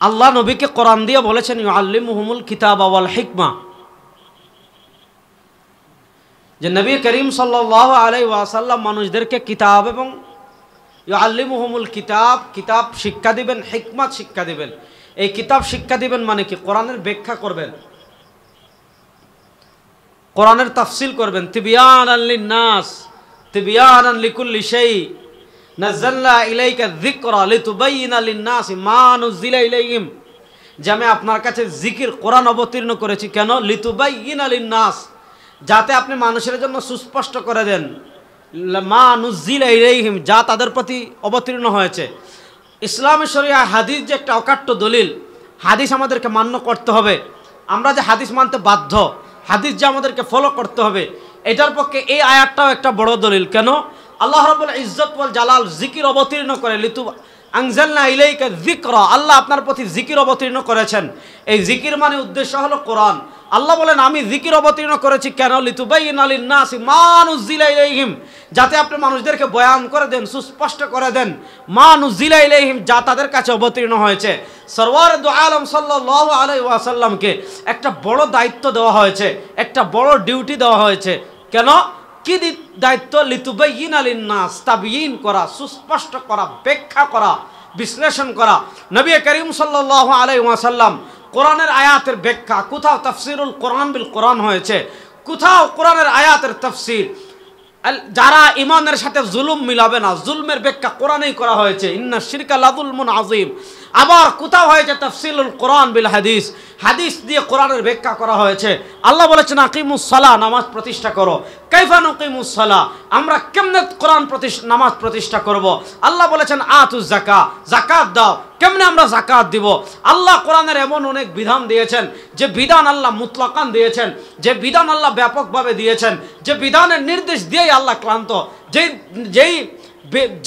আল্লাহ নবীকে কোরআন দিয়ে বলেছেন ইউআল্লিমুহুমুল কিতাবা ওয়াল হিকমা, যে নবী করিম সাল্লাল্লাহু আলাইহি ওয়াসাল্লাম মানুষদেরকে কিতাব এবং ইউআল্লিমুহুমুল কিতাব, কিতাব শিক্ষা দিবেন, হিকমত শিক্ষা দিবেন। এই কিতাব শিক্ষা দিবেন মানে কি? কোরআনের ব্যাখ্যা করবেন, কোরআনের তাফসিল করবেন। তিবিয়ানান লিন-নাস তিবিয়ানান লিকুল্লি শাই নাযালনা ইলাইকা যিকরা লিতুবাইয়িনা লিন-নাসি মা নুযিলা ইলাইহিম, যে আমি আপনার কাছে জিকির কোরআন অবতীর্ণ করেছি কেন? লিতুবাইয়িনা লিন-নাস, যাতে আপনি মানুষের জন্য সুস্পষ্ট করে দেন, মা নুযিলা ইলাইহিম, যা তাদের প্রতি অবতীর্ণ হয়েছে। ইসলামী শরিয়া হাদিস যে একটা অকাট্য দলিল, হাদিস আমাদেরকে মান্য করতে হবে। আমরা যে হাদিস মানতে বাধ্য, হাদিস যে আমাদেরকে ফলো করতে হবে, এটার পক্ষে এই আয়াতটাও একটা বড় দলিল। কেন? আল্লাহ রাব্বুল ইজ্জত ওয়াল জালাল জিকির অবতীর্ণ করে, লিতু আনজালনা ইলাইকা যিকরা, আল্লাহ আপনার প্রতি জিকির অবতীর্ণ করেছেন। এই জিকির মানে উদ্দেশ্য হলো কোরআন। আল্লাহ বলেন আমি জিকির অবতীর্ণ করেছি কেন? লিতুবাইয়িনা লিন-নাসি মা নুযিলা ইলাইহিম, যাতে আপনি মানুষদেরকে বয়ান করে দেন, সুস্পষ্ট করে দেন, মা নুযিলা ইলাইহিম, যা তাদের কাছে অবতীর্ণ হয়েছে। সরওয়ার দু আলম সাল্লাল্লাহু আলাইহি ওয়াসাল্লামকে একটা বড় দায়িত্ব দেওয়া হয়েছে, একটা বড় ডিউটি দেওয়া হয়েছে। কেন? কি দায়িত্ব? লিতুবাইয়িনা লিন-নাস, তাবয়ীন করা, সুস্পষ্ট করা, ব্যাখ্যা করা, বিশ্লেষণ করা। নবী করিম সাল্লাল্লাহু আলাইহি ওয়াসাল্লাম কোরআনের আয়াতের ব্যাখ্যা, কোথাও তাফসিরুল কোরআন বিল কোরআন হয়েছে, কোথাও কোরআনের আয়াতের তাফসির। যারা ইমানের সাথে জুলুম মিলাবে না, জুলমের ব্যাখ্যা কোরআনেই করা হয়েছে, ইন্না শিরকা লাযুলমুন আযীম। আবার কোথাও হয়েছে তাফসিলুল কোরআন বিল হাদিস, হাদিস দিয়ে কোরআনের ব্যাখ্যা করা হয়েছে। আল্লাহ বলেছেন আকিমুস সালাহ, নামাজ প্রতিষ্ঠা করো। কাইফা নুকিমুস সালাহ, আমরা কেমনে কোরআন নামাজ প্রতিষ্ঠা করব? আল্লাহ বলেছেন আতুজ যাকাত, যাকাত দাও। কেমনে আমরা যাকাত দিব? আল্লাহ কোরআনের এমন অনেক বিধান দিয়েছেন, যে বিধান আল্লাহ মুতলাকান দিয়েছেন, যে বিধান আল্লাহ ব্যাপকভাবে দিয়েছেন, যে বিধানের নির্দেশ দিয়েই আল্লাহ ক্লান্ত,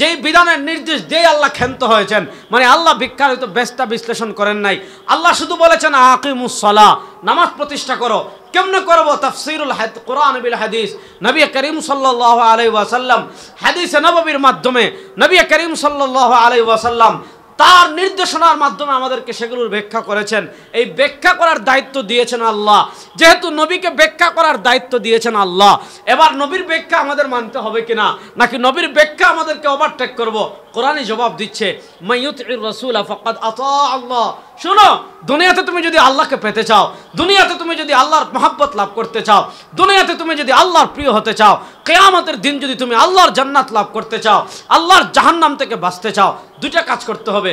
যেই বিধানের নির্দেশ দিয়ে আল্লাহ ক্ষান্ত হয়েছেন। মানে আল্লাহ বিখ্যাত বেস্তা বিশ্লেষণ করেন নাই। আল্লাহ শুধু বলেছেন আকিমুস সালাহ, নামাজ প্রতিষ্ঠা করো। কেমনে করবো? তাফসিরুল কোরআন বিল হাদিস, নবী করিম সাল্লাল্লাহু আলাইহি ওয়াসাল্লাম হাদিসে নববীর মাধ্যমে, নবী করিম সাল্লাল্লাহু আলাইহি ওয়াসাল্লাম তার নির্দেশনার মাধ্যমে আমাদেরকে সেগুলোর ব্যাখ্যা করেছেন। এই ব্যাখ্যা করার দায়িত্ব দিয়েছেন আল্লাহ। যেহেতু নবীকে ব্যাখ্যা করার দায়িত্ব দিয়েছেন আল্লাহ, এবার নবীর ব্যাখ্যা আমাদের মানতে হবে কিনা, নাকি নবীর ব্যাখ্যা আমাদেরকে ওভারটেক করব? কোরআনই জবাব দিচ্ছে, মাইয়ুতির রাসূলা ফাকাদ আতা আল্লাহ। শোনো, দুনিয়াতে তুমি যদি আল্লাহকে পেতে চাও, দুনিয়াতে তুমি যদি আল্লাহর মহব্বত লাভ করতে চাও, দুনিয়াতে তুমি যদি আল্লাহর প্রিয় হতে চাও, কিয়ামতের দিন যদি তুমি আল্লাহর জান্নাত লাভ করতে চাও, আল্লাহর জাহান্নাম থেকে বাঁচতে চাও, দুইটা কাজ করতে হবে।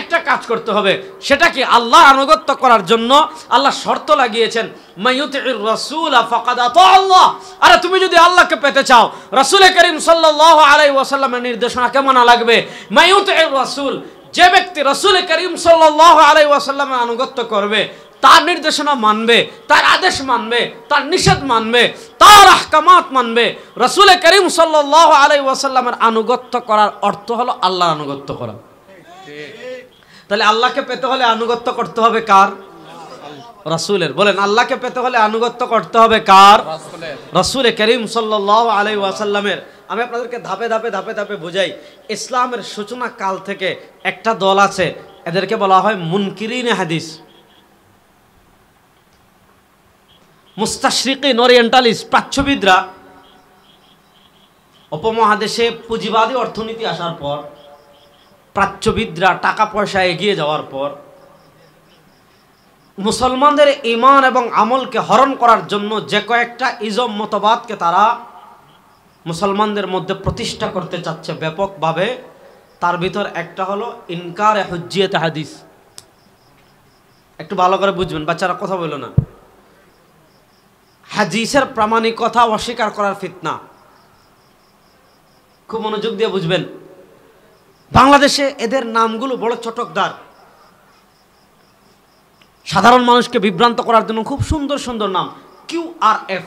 একটা কাজ করতে হবে, সেটা কি? আল্লাহর আনুগত্য করার জন্য আল্লাহ শর্ত লাগিয়েছেন, মাইয়ুতির রাসূলা ফাকাদ আতা আল্লাহ। আরে তুমি যদি আল্লাহকে পেতে চাও, রাসূল করিম সাল্লাল্লাহু আলাইহি ওয়াসাল্লামের নির্দেশনা কেমন লাগবে? মাইয়ুতির রাসূল, যে ব্যক্তি রাসূল করিম সাল্লাল্লাহু আলাইহি ওয়াসাল্লামের আনুগত্য করবে, তার নির্দেশনা মানবে, তার আদেশ মানবে, তার নিষেধ মানবে, তার আহকামাত মানবে। রাসূল করিম সাল্লাল্লাহু আলাইহি ওয়াসাল্লামের আনুগত্য করার অর্থ হলো আল্লাহর আনুগত্য করা। তাহলে আল্লাহকে পেতে হলে আনুগত্য করতে হবে কার? রাসূলের। বলেন, আল্লাহকে পেতে হলে আনুগত্য করতে হবে কার? রাসূল করিম সাল্লাল্লাহু আলাইহি ওয়াসাল্লামের। আমি আপনাদেরকে ধাপে ধাপে ধাপে ধাপে বুঝাই। ইসলামের সূচনা কাল থেকে একটা দল আছে, এদেরকে বলা হয় মুনকিরিনে হাদিস, মুস্তাশরিকিন, ওরিয়েন্টালিস্ট, প্রাচ্যবিদরা। উপমহাদেশে পুঁজিবাদী অর্থনীতি আসার পর, প্রাচ্যবিদরা টাকা পয়সা এগিয়ে যাওয়ার পর, মুসলমানদের ঈমান এবং আমলকে হরণ করার জন্য যে কয়েকটা ইজম মতবাদকে তারা মুসলমানদের মধ্যে প্রতিষ্ঠা করতে চাচ্ছে ব্যাপকভাবে, তার ভিতর একটা হলো ইনকার হুজ্জিয়ত হাদিস। একটু ভালো করে বুঝবেন, বাচ্চারা কথা বলল না। হাদিসের প্রামাণিকতা অস্বীকার করার ফিতনা। খুব মনোযোগ দিয়ে বুঝবেন। বাংলাদেশে এদের নামগুলো বড় চটকদার, সাধারণ মানুষকে বিভ্রান্ত করার জন্য খুব সুন্দর সুন্দর নাম। QRF,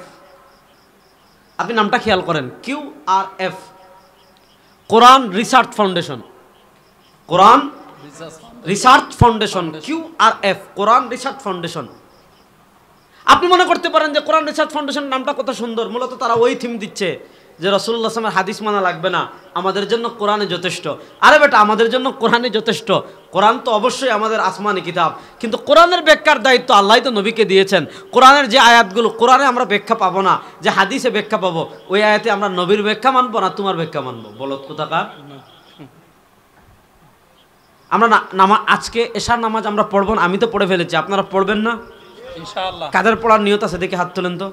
আপনি নামটা খেয়াল করেন, QRF, কোরআন রিসার্চ ফাউন্ডেশন। কোরআন রিসার্চ ফাউন্ডেশন, QRF, কোরআন রিসার্চ ফাউন্ডেশন। আপনি মনে করতে পারেন যে কোরআন রিসার্চ ফাউন্ডেশন নামটা কত সুন্দর, মূলত তারা ওই থিম দিচ্ছে যে রাসূলুল্লাহ সাল্লাল্লাহু আলাইহি ওয়াসাল্লামের হাদিস মানা লাগবে না, আমাদের জন্য কোরআনে যথেষ্ট। আরে বেটা, আমাদের জন্য কোরআনে যথেষ্ট। কোরআন তো অবশ্যই আমাদের আসমানি কিতাব, কিন্তু কোরআনের ব্যাখ্যার দায়িত্ব আল্লাহই তো নবীকে দিয়েছেন। কোরআনের যে আয়াতগুলো কোরআনে আমরা ব্যাখ্যা পাবো না, যে হাদিসে ব্যাখ্যা পাবো, ওই আয়াতে আমরা নবীর ব্যাখ্যা মানবো না তোমার ব্যাখ্যা মানবো? বলত কোথাকার। আমরা আজকে এশার নামাজ আমরা পড়বো না, আমি তো পড়ে ফেলেছি, আপনারা পড়বেন না ইনশাআল্লাহ? কাদের পড়ার নিয়ত আছে দেখে হাত তোলেন তো।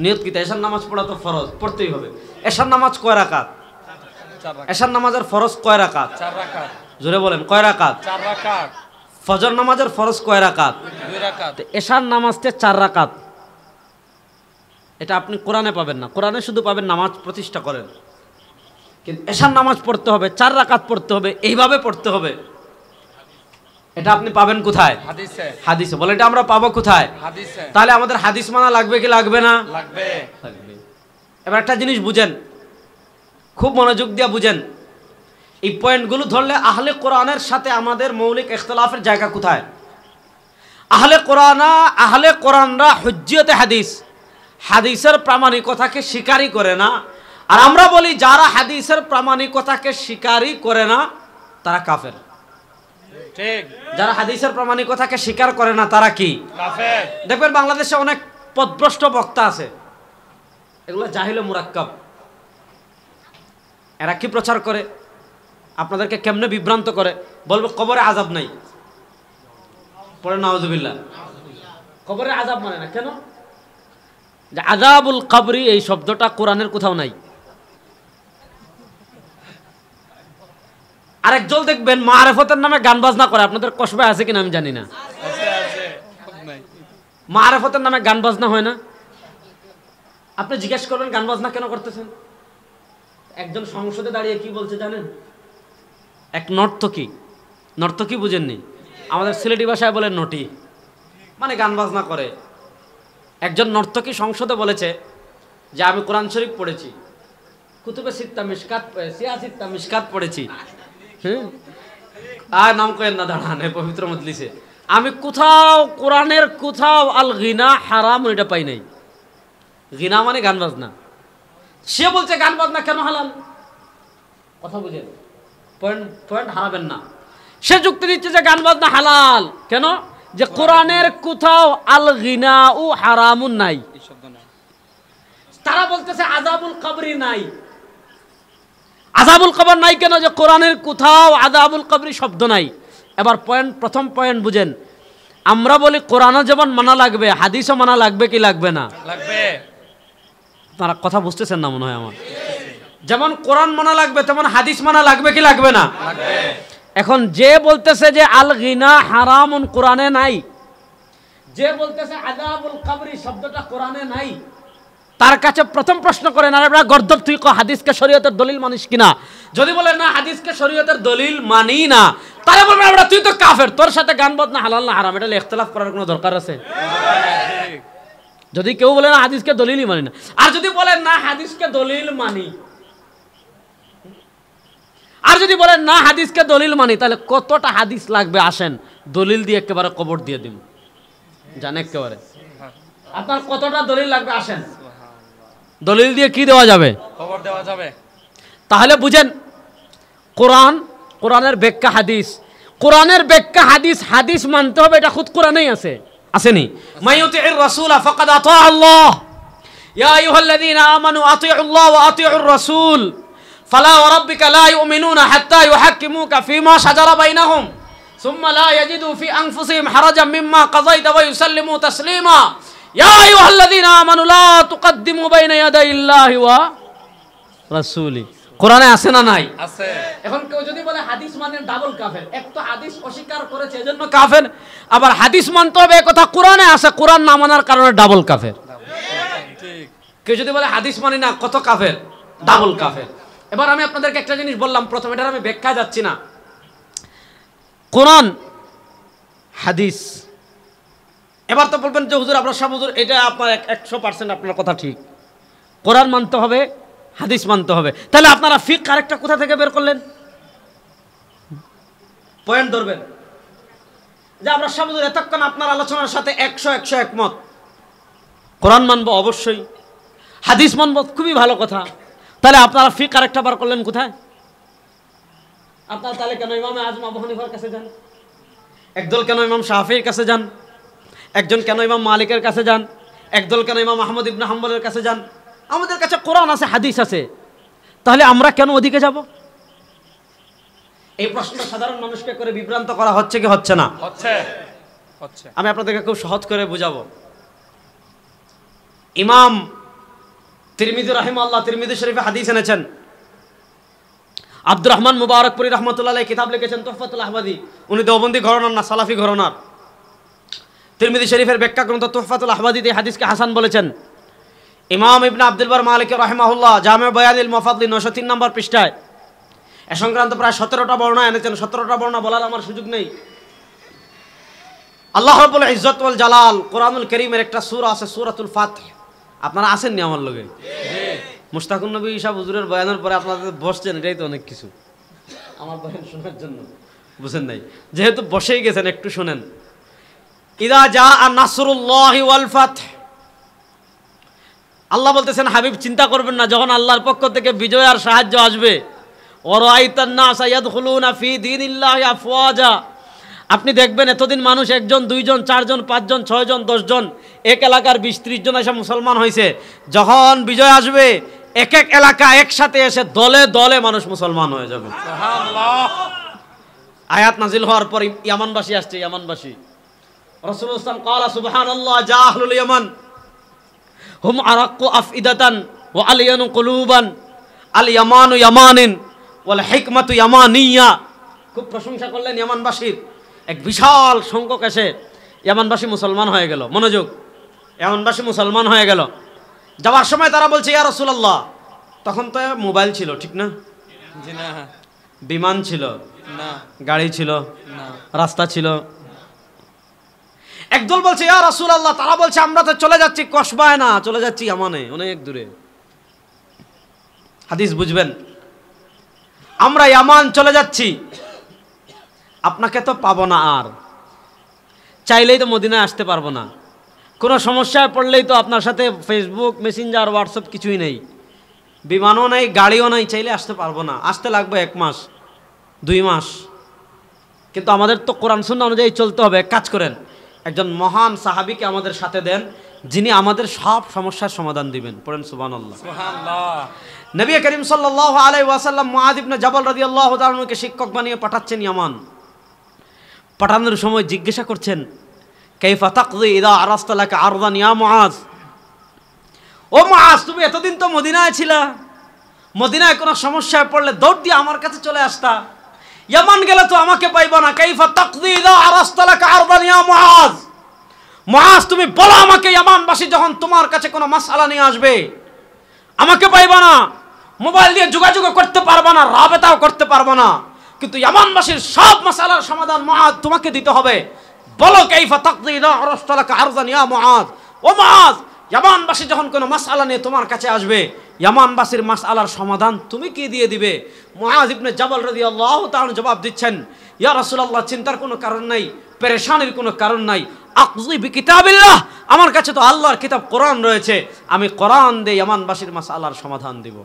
নিয়ত কি? এশার নামাজ পড়া তো ফরজ, পড়তেই হবে। এশার নামাজ কয় রাকাত? এশার নামাজের ফরজ কয় রাকাত? 4 রাকাত। জোরে বলেন, কয় রাকাত? 4 রাকাত। ফজর নামাজের ফরজ কয় রাকাত? 2 রাকাত। এশার নামাজতে 4 রাকাত। এটা আপনি কোরআনে পাবেন না, কোরআনে শুধু পাবেন নামাজ প্রতিষ্ঠা করেন, কিন্তু এশার নামাজ পড়তে হবে, 4 রাকাত পড়তে হবে, এইভাবে পড়তে হবে। এটা আপনি পাবেন কোথায়? হাদিসে। হাদিসে। বলে এটা আমরা পাবো কোথায়? হাদিসে। তাহলে আমাদের হাদিস মানা লাগবে কি লাগবে না? লাগবে। লাগবে। এবার একটা জিনিস বুঝেন, খুব মনোযোগ দিয়ে বুঝেন, এই পয়েন্টগুলো ধরলে আহলে কোরআনের সাথে আমাদের মৌলিক ইখতিলাফের জায়গা কোথায়? আহলে কোরআনরা হুজ্জিয়তে হাদিস, হাদিসের প্রামাণিকতাকে স্বীকারই করে না। আর আমরা বলি যারা হাদিসের প্রামাণিকতাকে স্বীকারই করে না তারা কাফের। ঠিক। যারা হাদিসের প্রামাণিকতাকে স্বীকার করে না তারা কি? কাফের। দেখবেন বাংলাদেশে অনেক পথভ্রষ্ট বক্তা আছে, এগুলো জাহিলে মুরাক্কাব। এরা কি প্রচার করে? আপনাদেরকে কেমনে বিভ্রান্ত করে, বলবে কবরে আযাব নাই, পরে নাউযুবিল্লাহ, কবরে আযাব মানে না কেন? যে আযাবুল কবরি এই শব্দটা কোরআনের কোথাও নাই। আরেকজন দেখবেন মারেফতের নামে গান বাজনা করে, আপনাদের কসবায় আছে কিনা আমি জানি না। মারেফতের নামে গান বাজনা হয় না? আপনি জিজ্ঞেস করবেন গান বাজনা কেন করতেছেন? একজন সংসদে দাঁড়িয়ে কি বলছে জানেন? এক নর্তকী, নর্তকী বুঝেননি? আমাদের সিলেটি ভাষায় বলে নটি, মানে গান বাজনা করে। একজন নর্তকী সংসদে বলেছে যে আমি কোরআন শরীফ পড়েছি, কুতুবে সিত্তা মিশকাত, সিয়াসিত্তা মিশকাত পড়েছি। আর নাম করেন না, দাঁড়ান, পবিত্র মজলিসে আমি কোথাও কোরআনের কোথাও আল গিনা হারাম এটা পাই নাই। গিনা মানে গান বাজনা। সে বলছে গান বাজনা কেন হালাল? কথা বুঝেন, পয়েন্ট হারাবেন না। সে যুক্তি দিচ্ছে যে গান বাজনা হালাল কেন? যে কোরআনের কোথাও আল গিনা ও হারামুন নাই। তারা বলতেছে আযাবুল কবরি নাই। আযাবুল কবর নাই কেন? যে কোরআনের কোথাও আযাবুল কবরি শব্দ নাই। এবার প্রথম পয়েন্ট বুঝেন, আমরা বলি কোরআনও যেমন মানা লাগবে, হাদিসও মানা লাগবে কি লাগবে না? লাগবে। তারা কথা বুঝতেছেন না মনে হয় আমার। যেমন কোরআন মানা লাগবে তেমন হাদিস মানা লাগবে কি লাগবে না? লাগবে। এখন যে বলতেছে যে আল গিনা হারামুন কোরআনে নাই, যে বলতেছে আযাবুল কবরি শব্দটা কোরআনে নাই, তার কাছে প্রথম প্রশ্ন করেন, আরে বড় গর্দব, তুই হাদিসকে শরীয়তের দলিল মানিস কিনা? যদি বলে না হাদিসকে শরীয়তের দলিল মানি না, তাহলে বলবে আমরা তুই তো কাফের, তোর সাথে গান বাজনা হালাল না হারাম এটা ইখতিলাফ করার কোনো দরকার আছে? যদি কেউ বলে না হাদিসকে দলিলই মানি না, আর যদি বলেন না হাদিসকে দলিল মানি, আর যদি বলেন না হাদিসকে দলিল মানি, তাহলে কতটা হাদিস লাগবে আসেন দলিল দিয়ে একেবারে কবর দিয়ে দিন। জানে একেবারে আপনার কতটা দলিল লাগবে আসেন, দলিল দিয়ে কি দেওয়া যাবে? খবর দেওয়া যাবে। তাহলে বুঝেন, কোরআনের ব্যাখ্যা হাদিস, কোরআনের ব্যাখ্যা হাদিস, হাদিস মানতে হবে, এটা খুদ কোরআনেই আছে, আসেনি? মাইয়ুতির রাসূল ফাকাদ আতা আল্লাহ, ইয়া আইয়ুহাল্লাযীনা আমানু আতিউল্লাহ ওয়া আতিউর রাসূল ফালা ওয়া রাব্বিকা লা ইউমিনুনা হাত্তা ইউহাক্কিমুকা ফীমা শাজারা বাইনাহুম সুম্মা লা ইয়াজিদু ফি আনফুসিহিম হারাজাম মিম্মা কাযাইতা ওয়া ইউসাল্লিমু তাসলিমা ইয়া আইয়ুহাল্লাযীনা আমানু লা তুকদ্দিমু বাইনা ইয়াদাইল্লাহি ওয়া রাসূলি। কোরআনে আছে না নাই? আছে। এখন কেউ যদি বলে হাদিস মানে ডাবল কাফের, এক তো হাদিস অস্বীকার করেছে এজন্য কাফের, আবার হাদিস মানতে হবে এই কথা কোরআনে আছে, কোরআন না মানার কারণে ডাবল কাফের। ঠিক। কেউ যদি বলে হাদিস মানি না, কত কাফের? ডাবল কাফের। এবার আমি আপনাদেরকে একটা জিনিস বললাম প্রথম, এটার আমি ব্যাখ্যা যাচ্ছি না। কোরআন হাদিস, এবার তো বলবেন যে হুজুর আপনার সব হুজুর এটা আপনার 100% আপনার কথা ঠিক, কোরআন মানতে হবে, হাদিস মানতে হবে, তাহলে আপনারা ফিকহ আরেকটা কোথা থেকে বের করলেন? পয়েন্ট ধরবেন যে আমরা সব হুজুর এতক্ষণ আপনার আলোচনার সাথে 100 একমত, কোরআন মানবো অবশ্যই, হাদিস মানব, খুবই ভালো কথা। তাহলে আপনারা ফিকহ আরেকটা বার করলেন কোথায়? আপনারা তাহলে কেন ইমাম আজম আবু হানিফার কাছে যান, একদল কেন ইমাম শাফির কাছে যান, একজন কেন ইমাম মালিকের কাছে যান, একদল কেন ইমাম আহমদ ইবনে হাম্বলের কাছে যান? আমাদের কাছে কোরআন আছে, হাদিস আছে, তাহলে আমরা কেন ওদিকে যাব? এই প্রশ্নটা সাধারণ মানুষকে করে বিভ্রান্ত করা হচ্ছে কি হচ্ছে না? হচ্ছে। আমি আপনাদেরকে খুব সহজ করে বুঝাবো। ইমাম তিরমিজি রাহিমাহুল্লাহ তিরমিজি শরীফে হাদিস এনেছেন। আব্দুর রহমান মুবারকপুরি রহমতুল্লাহ আলাইহি কিতাব লিখেছেন তুহফাতুল আহমাদি। উনি দেওবন্দি ঘরানার না, সালাফি ঘরানার। তিরমিজি শরীফের ব্যাখ্যা গ্রন্থ তুহফাতুল আহমাদিতে এই হাদিসকে হাসান বলেছেন। ইমাম ইবনে আব্দুল বার মালিকি রাহিমাহুল্লাহ জামে বায়ানিল মুফাদ্দিল 903 নম্বর পৃষ্ঠায় এ সংক্রান্ত প্রায় 17টা বর্ণনা এনেছেন। 17টা বর্ণনা বলার আমার সুযোগ নেই। আল্লাহ রাব্বুল ইজ্জত ওয়াল জালাল কোরআনুল কারীমের একটা সূরা আছে, সূরাতুল ফাতহ। আপনারা আসেননি আমার লগে? মুশতাকুন নবী ঈসা হুজুরের বয়ানের পরে আপনাদের বসছেন, এটাই তো অনেক কিছু আমার বয়ান শোনার জন্য, বুঝেন নাই? যেহেতু বসেই গেছেন একটু শুনেন। ইদা জাআ নাসরুল্লাহি ওয়াল ফাতহ, আল্লাহ বলতেছেন হাবিব চিন্তা করবেন না, যখন আল্লাহর পক্ষ থেকে বিজয় আর সাহায্য আসবে, ওয়ারাআইতান নাসা ইয়াদখুলুনা ফি দীনিল্লাহি আফওয়াজা, আপনি দেখবেন এতদিন মানুষ একজন, দুইজন, চারজন, পাঁচজন, ছয়জন, 10 জন, এক এলাকার 20-30 জন এসে মুসলমান হয়েছে। যখন বিজয় আসবে এক এক এলাকা একসাথে এসে দলে দলে মানুষ মুসলমান হয়ে যাবে। সুবহানাল্লাহ। আয়াত নাজিল হওয়ার পর ইয়ামানবাসী আসছে, ইয়ামানবাসী রাসূলুল্লাহ সাল্লাল্লাহু আলাইহি ওয়াসাল্লাম ক্বালা সুবহানাল্লাহ জা আহলুল ইয়ামান হুম আরাক্কু আফইদাতান ওয়া আলিয়ানু কুলুবান আল ইয়ামানু ইয়ামানিন ওয়াল হিকমাতু ইয়ামানিয়া। খুব প্রশংসা করলেন ইয়ামানবাসীর। এক বিশাল সংখ্যক এসে ইয়ামানবাসী মুসলমান হয়ে গেল। মনোযোগ, ইয়ামানবাসী মুসলমান হয়ে গেল। যাওয়ার সময় তারা বলছে ইয়া রাসূলুল্লাহ, তখন তো মোবাইল ছিল, ঠিক না? জি না। বিমান ছিল না। গাড়ি ছিল না। রাস্তা ছিল। একদল বলছে ইয়া রাসূলুল্লাহ, তারা বলছে আমরা তো চলে যাচ্ছি কসবায় না, চলে যাচ্ছি ইয়ামানে, অনেক দূরে। হাদিস বুঝবেন, আমরা ইয়ামান চলে যাচ্ছি, আপনাকে তো পাবো না, আর চাইলেই তো মদিনায় আসতে পারবো না, কোনো সমস্যায় পড়লেই তো আপনার সাথে ফেসবুক, মেসেঞ্জার, হোয়াটসঅ্যাপ কিছুই নেই, বিমানও নেই, গাড়িও নেই, চাইলে আসতে পারবো না, আসতে লাগবে 1 মাস 2 মাস। কিন্তু আমাদের তো কোরআন সুন্নাহ অনুযায়ী চলতে হবে। এক কাজ করেন, একজন মহান সাহাবীকে আমাদের সাথে দেন, যিনি আমাদের সব সমস্যার সমাধান দিবেন। পড়েন সুবহানাল্লাহ। সুবহানাল্লাহ। নবী করিম সাল্লাল্লাহু আলাইহি ওয়াসাল্লাম মুআয ইবনে জাবাল রাদিয়াল্লাহু তাআলা আনহুকে শিক্ষক বানিয়ে পাঠাচ্ছেন ইয়ামান। পাঠানোর সময় জিজ্ঞাসা করছেন কাইফা তাকদি ইদা আরাস্তা লাকা আরদান ইয়া মুআয, ও মুআয তুমি এতদিন তো মদিনায় ছিলা, মদিনায় কোনো সমস্যায় পড়লে দৌড় দিয়ে আমার কাছে চলে আসতা, ইয়ামান গেলে তো আমাকে পাইবা না, কাইফা তাকদি ইদা আরাস্তা লাকা আরদান ইয়া মুআয, মুআয তুমি বলো আমাকে, ইয়ামানবাসী যখন তোমার কাছে কোনো মাসআলা নিয়ে আসবে আমাকে পাইবা না, মোবাইল দিয়ে যোগাযোগ করতে পারবা না, রাবেতাও করতে পারবা না, কিন্তু ইয়ামানবাসীর সব মাসআলার সমাধান মুআয তোমাকে দিতে হবে। বলো কাইফা তাকদি ইদা আরাস্তা লাকা আরদান ইয়া মুআয, ও মুআয ইয়ামানবাসী যখন কোনো মাসআলা নিয়ে তোমার কাছে আসবে, ইয়ামানবাসীর মাসআলার সমাধান তুমি কি দিয়ে দিবে? মুআয ইবনে জাবাল রাদিয়াল্লাহু তাআলা জবাব দিচ্ছেন, ইয়া রাসূলুল্লাহ চিন্তার কোনো কারণ নাই, পেরেশানির কোনো কারণ নাই, আকযি বিকিতাবিল্লাহ, আমার কাছে তো আল্লাহর কিতাব কোরআন রয়েছে, আমি কোরআন দিয়ে ইয়ামানবাসীর মাসআলার সমাধান দিব।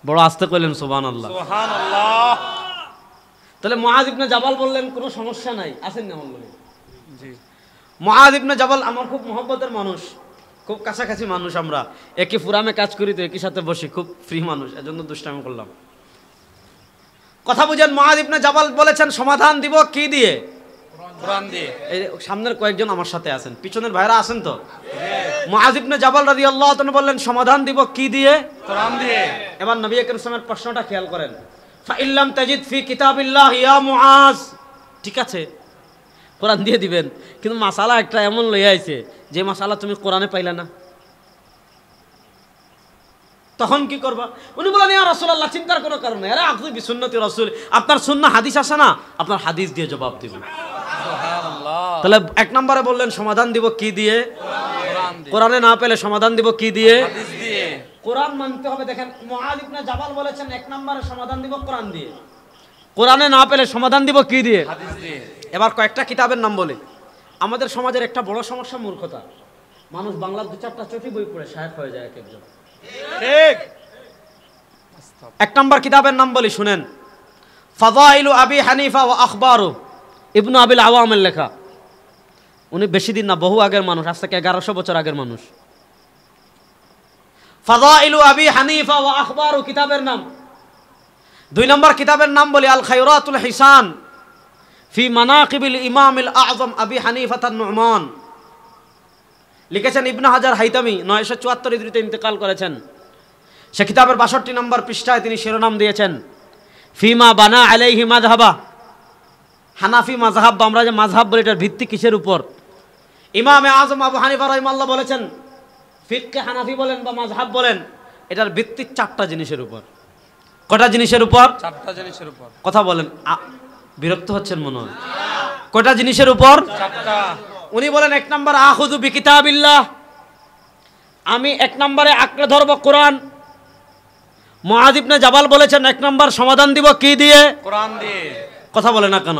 বড় আস্তে কইলেন সুবহানাল্লাহ। সুবহানাল্লাহ। তাহলে মুআয ইবনে জাবাল বললেন কোনো সমস্যা নাই, আসেন না আমার লগে। জি। মুআয ইবনে জাবাল আমার খুব মহব্বতের মানুষ, খুব কাছাকাছি মানুষ, আমরা একই ফোরামে কাজ করি তো একই সাথে বসি, খুব ফ্রি মানুষ, এজন্য দুষ্টামি করলাম। কথা বুঝেন, মুআয ইবনে জাবাল বলেছেন সমাধান দিব কি দিয়ে? কোরআন দিয়ে। এই সামনের কয়েকজন আমার সাথে আছেন, পিছনের ভাইরা আছেন তো? মুআয ইবনে জাবাল রাদিয়াল্লাহু তাআলা বললেন সমাধান দিব কি দিয়ে? কোরআন দিয়ে। এবার নবী আকরাম সাল্লাল্লাহু আলাইহি ওয়াসাল্লামের প্রশ্নটা খেয়াল করেন, ফা ইল্লাম তাজিদ ফি কিতাবিল্লাহ ইয়া মুআয, ঠিক আছে কোরআন দিয়ে দিবেন, কিন্তু মাসালা একটা এমন লইয়া আইছে যে মাসালা তুমি কোরআনে পাইলা না, তখন কি করবা? উনি বলেন ইয়া রাসূলুল্লাহ চিন্তার কোনো কারণ নেই, আরে আকযি বিসুন্নতি রাসূল, আপনার সুন্নাহ হাদিস আছে না, আপনার হাদিস দিয়ে জবাব দিবেন। সুবহানাল্লাহ। তাহলে 1 নম্বরে বললেন সমাধান দিব কি দিয়ে? কোরআন দিয়ে। কোরআনে না পেলে সমাধান দিব কি দিয়ে? হাদিস দিয়ে। কোরআন মানতে হবে। দেখেন মুআয ইবনে জাবাল বলেছেন 1 নম্বরে সমাধান দিব কোরআন দিয়ে, কোরআনে না পেলে সমাধান দিব কি দিয়ে? হাদিস দিয়ে। এবার কয়েকটা কিতাবের নাম বলি। আমাদের সমাজের একটা বড় সমস্যা মূর্খতা। মানুষ বাংলার 2-4টা চটি বই পড়ে শায়েখ হয়ে যায় এক একজন। ঠিক। এক নম্বর কিতাবের নাম বলি শুনেন, ফাযাইলু আবি হানিফা ওয়া আখবারু, ইবনু আবিল আওয়ামের লেখা। উনি বেশি দিন না, বহু আগের মানুষ, আজ থেকে 1100 বছর আগের মানুষ। ফাযাইলু আবি হানিফা ওয়া আখবারু কিতাবের নাম। 2 নম্বর কিতাবের নাম বলি আল খায়রাতুল হিসান ফি মানাকিবিল ইমামিল আযম আবি হানিফা আন-নু'মান। লিখেছেন ইবনে হাজার হাইতামি, 974 হিজরিতে ইন্তেকাল করেছেন। সে কিতাবের 62 নম্বর পৃষ্ঠায় তিনি শিরোনাম দিয়েছেন ফিমা বানা আলাইহি মাযহাবা, হানাফি মাযহাব, আমরা যে মাযহাব বলি এটার ভিত্তি কিসের উপর? ইমামে আযম আবু হানিফা রাহিমাহুল্লাহ বলেছেন ফিকহে হানাফি বলেন বা মাযহাব বলেন, এটার ভিত্তি 4টা জিনিসের উপর। কয়টা জিনিসের উপর? 4টা জিনিসের উপর। কথা বলেন, বিরক্ত হচ্ছেন মনে হয়। কয়টা জিনিসের উপর? 4টা। উনি বলেন 1 নম্বর আখুযু বিকিতাবিল্লাহ, আমি 1 নম্বরে আঁকড়ে ধরব কোরআন। মুআয ইবনে জাবাল বলেছেন 1 নম্বর সমাধান দিব কি দিয়ে? কোরআন দিয়ে। কথা বলে না কেন?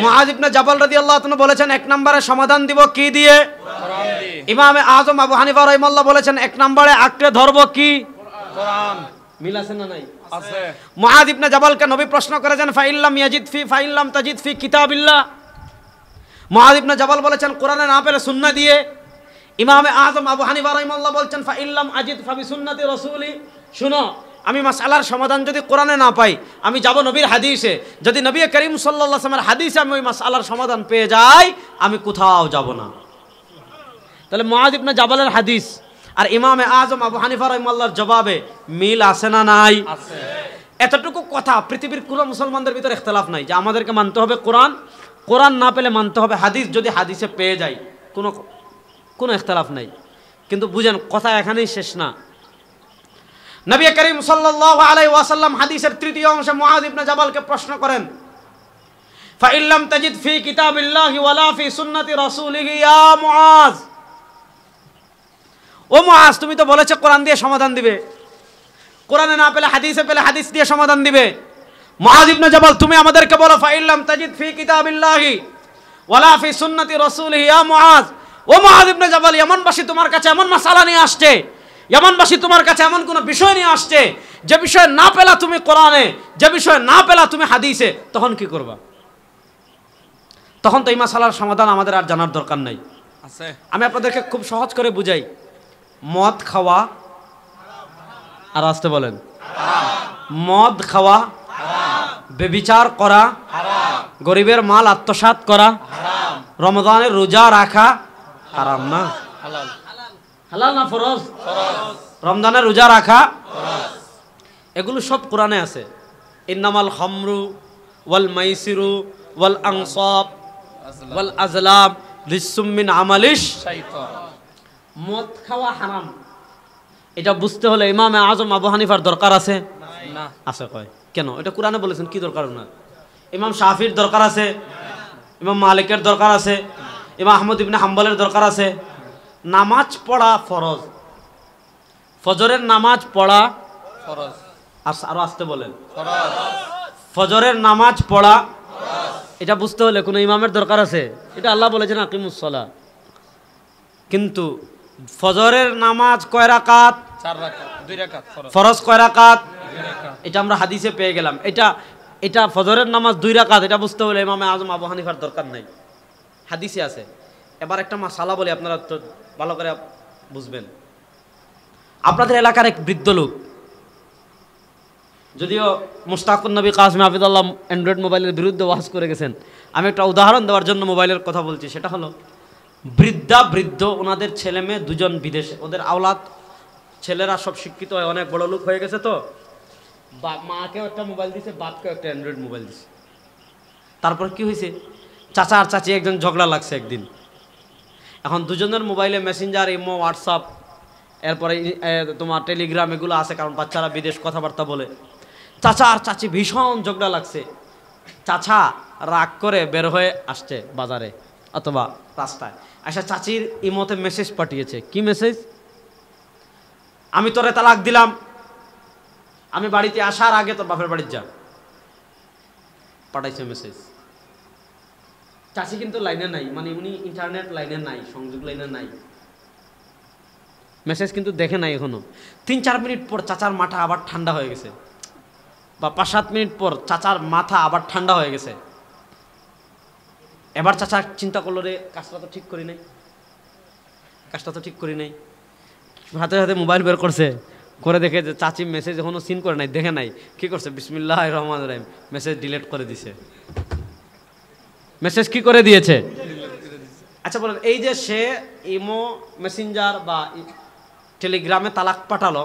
মুআয ইবনে জাবাল রাদিয়াল্লাহু তাআলা বলেছেন 1 নম্বরে সমাধান দিব কি দিয়ে? কোরআন দিয়ে। ইমামে আযম আবু হানিফা রাহিমাহুল্লাহ বলেছেন 1 নম্বরে আঁকড়ে ধরব কি? কোরআন। মিল আছে না নাই? আছে। মুআয ইবনে জাবালকে নবী প্রশ্ন করেছেন ফাইল্লাম তাজিদ ফি কিতাবিল্লাহ, মুআয ইবনে জাবাল বলেছেন কোরআনে না পেলে সুন্নাহ দিয়ে। ইমামে আযম আবু হানিফা রাহিমাহুল্লাহ বলছেন ফাইল্লাম আজিদ ফাবি সুন্নতি রাসূলি, শুনো আমি মাসআলার সমাধান যদি কোরআনে না পাই আমি যাব নবীর হাদিসে, যদি নবী করিম সাল্লাল্লাহু আলাইহি ওয়াসাল্লামের হাদিসে আমি ওই মাসআলার সমাধান পেয়ে যাই আমি কোথাও যাব না। তাহলে মুআয ইবনে জাবালের হাদিস আর ইমামে আযম আবু হানিফা রাহিমাহুল্লাহর জবাবে মিল আছে না নাই? আছে। এতটুকু কথা পৃথিবীর কোনো মুসলমানদের ভিতরে ইখতিলাফ নাই যে আমাদেরকে মানতে হবে কোরআন, কোরআন না পেলে মানতে হবে হাদিস, যদি হাদিসে পেয়ে যাই কোনো ইখতিলাফ নাই। কিন্তু বুঝেন কথা এখানেই শেষ না। নবী করিম সাল্লাল্লাহু আলাইহি ওয়াসাল্লাম হাদিসের 3য় অংশে মুআয ইবনে জাবালকে প্রশ্ন করেন ফাইল্লাম তাজিদ ফি কিতাবিল্লাহি ওয়ালা ফি সুন্নতি রাসূলিহি ইয়া মুআয, ও মুআয তুমি তো বলেছো কোরআন দিয়ে সমাধান দিবে, কোরআনে না পেলে হাদিসে পেলে হাদিস দিয়ে সমাধান দিবে। মুআয ইবনে জাবাল তুমি আমাদেরকে বলো ফাইল্লাম তাজিদ ফি কিতাবিল্লাহি ওয়ালা ফি সুন্নতি রাসূলিহি ইয়া মুআয, ও মুআয ইবনে জাবাল ইয়ামানবাসী তোমার কাছে এমন মাসালা নিয়ে আসছে, ইয়ামানবাসী তোমার কাছে এমন কোন বিষয় নিয়ে আসছে যে বিষয় না পেলা তুমি কোরআনে, যে বিষয় না পেলা তুমি হাদিসে, তখন কি করবা? তখন তো এই মাসালার সমাধান আমাদের আর জানার দরকার নাই। আছে। আমি আপনাদেরকে খুব সহজ করে বুঝাই, মদ খাওয়া আর আসতে বলেন, মদ খাওয়া, বেবিচার করা, গরিবের মাল আত্মসাৎ করা, রমজানের রোজা রাখা হারাম না? হালাল। হালাল না ফরজ? ফরজ। রমজানের রোজা রাখা এগুলো সব কোরআনে আছে। ইন্নামাল খামরু ওয়াল মাইসিরু ওয়াল আনসাব ওয়াল আজলাম রিজসুম মিন আমালিশ শয়তান। মদ খাওয়া হারাম, এটা বুঝতে হলে ইমামে আযম আবু হানিফার দরকার আছে না। আছে? কয় কেন? এটা কোরআনে বলেছেন, কি দরকার ওনার? ইমাম শাফির দরকার আছে, ইমাম মালিকের দরকার আছে, ইমাম আহমদ ইবনে হাম্বলের দরকার আছে। নামাজ পড়া ফরজ, ফজরের নামাজ পড়া ফরজ। আরো আসতে বলেন, ফরজ। ফজরের নামাজ পড়া এটা বুঝতে হলে কোনো ইমামের দরকার আছে? এটা আল্লাহ বলেছেন আকিমুস সালাহ। কিন্তু ফজরের নামাজ কয় রাকাত? 4 রাকাত, 2 রাকাত ফরজ। ফরজ কয় রাকাত? 2 রাকাত। এটা আমরা হাদিসে পেয়ে গেলাম। এটা ফজরের নামাজ 2 রাকাত, এটা বুঝতে হলে ইমামে আযম আবু হানিফার দরকার নাই, হাদিসে আছে। এবার একটা মাসালা বলি, আপনারা তো ভালো করে বুঝবেন। আপনাদের এলাকার এক বৃদ্ধ লোক, যদিও মুশতাকুন নবী কাসিম হাফিজাল্লাহ অ্যান্ড্রয়েড মোবাইলের বিরুদ্ধে ওয়াজ করে গেছেন, আমি একটা উদাহরণ দেওয়ার জন্য মোবাইলের কথা বলছি। সেটা হলো বৃদ্ধ, ওনাদের ছেলে মেয়ে 2 জন বিদেশে, ওদের আওলাদ ছেলেরা সব শিক্ষিত হয়, অনেক বড় লোক হয়ে গেছে, তো মাকেও একটা মোবাইল দিছে, বাপকেও একটা অ্যান্ড্রয়েড মোবাইল দিছে। তারপর কি হয়েছে, চাচা আর চাচি একজন ঝগড়া লাগছে একদিন। এখন দুজনের মোবাইলে মেসেঞ্জার, ইমো, হোয়াটসঅ্যাপ, এরপরে তোমার টেলিগ্রাম এগুলো আছে, কারণ বাচ্চারা বিদেশ কথাবার্তা বলে। চাচা আর চাচি ভীষণ ঝগড়া লাগছে। চাচা রাগ করে বের হয়ে আসছে বাজারে অথবা রাস্তায়, আচ্ছা চাচির ইমোতে মেসেজ পাঠিয়েছে। কি মেসেজ? আমি তোরে তালাক দিলাম, আমি বাড়িতে আসার আগে তোর বাপের বাড়ির যা, পাঠাইছে মেসেজ। চাচি কিন্তু লাইনে নাই, মানে উনি ইন্টারনেট লাইনে নাই, সংযোগ লাইনে নাই, মেসেজ কিন্তু দেখে নাই এখনো। 3-4 মিনিট পর চাচার মাথা আবার ঠান্ডা হয়ে গেছে, বা 5-7 মিনিট পর চাচার মাথা আবার ঠান্ডা হয়ে গেছে। এবার চাচা চিন্তা করলো, রে কাজটা তো ঠিক করি নাই, কাজটা তো ঠিক করি নাই। হাতে হাতে মোবাইল বের করছে, করে দেখে যে চাচি মেসেজ এখনো সিন করে নাই, দেখে নাই। কি করছে? বিসমিল্লাহির রহমানির রহিম, মেসেজ ডিলিট করে দিছে। মেসেজ কি করে দিয়েছে? আচ্ছা বলেন, এই যে সে ইমো, মেসেঞ্জার বা টেলিগ্রামে তালাক পাঠালো,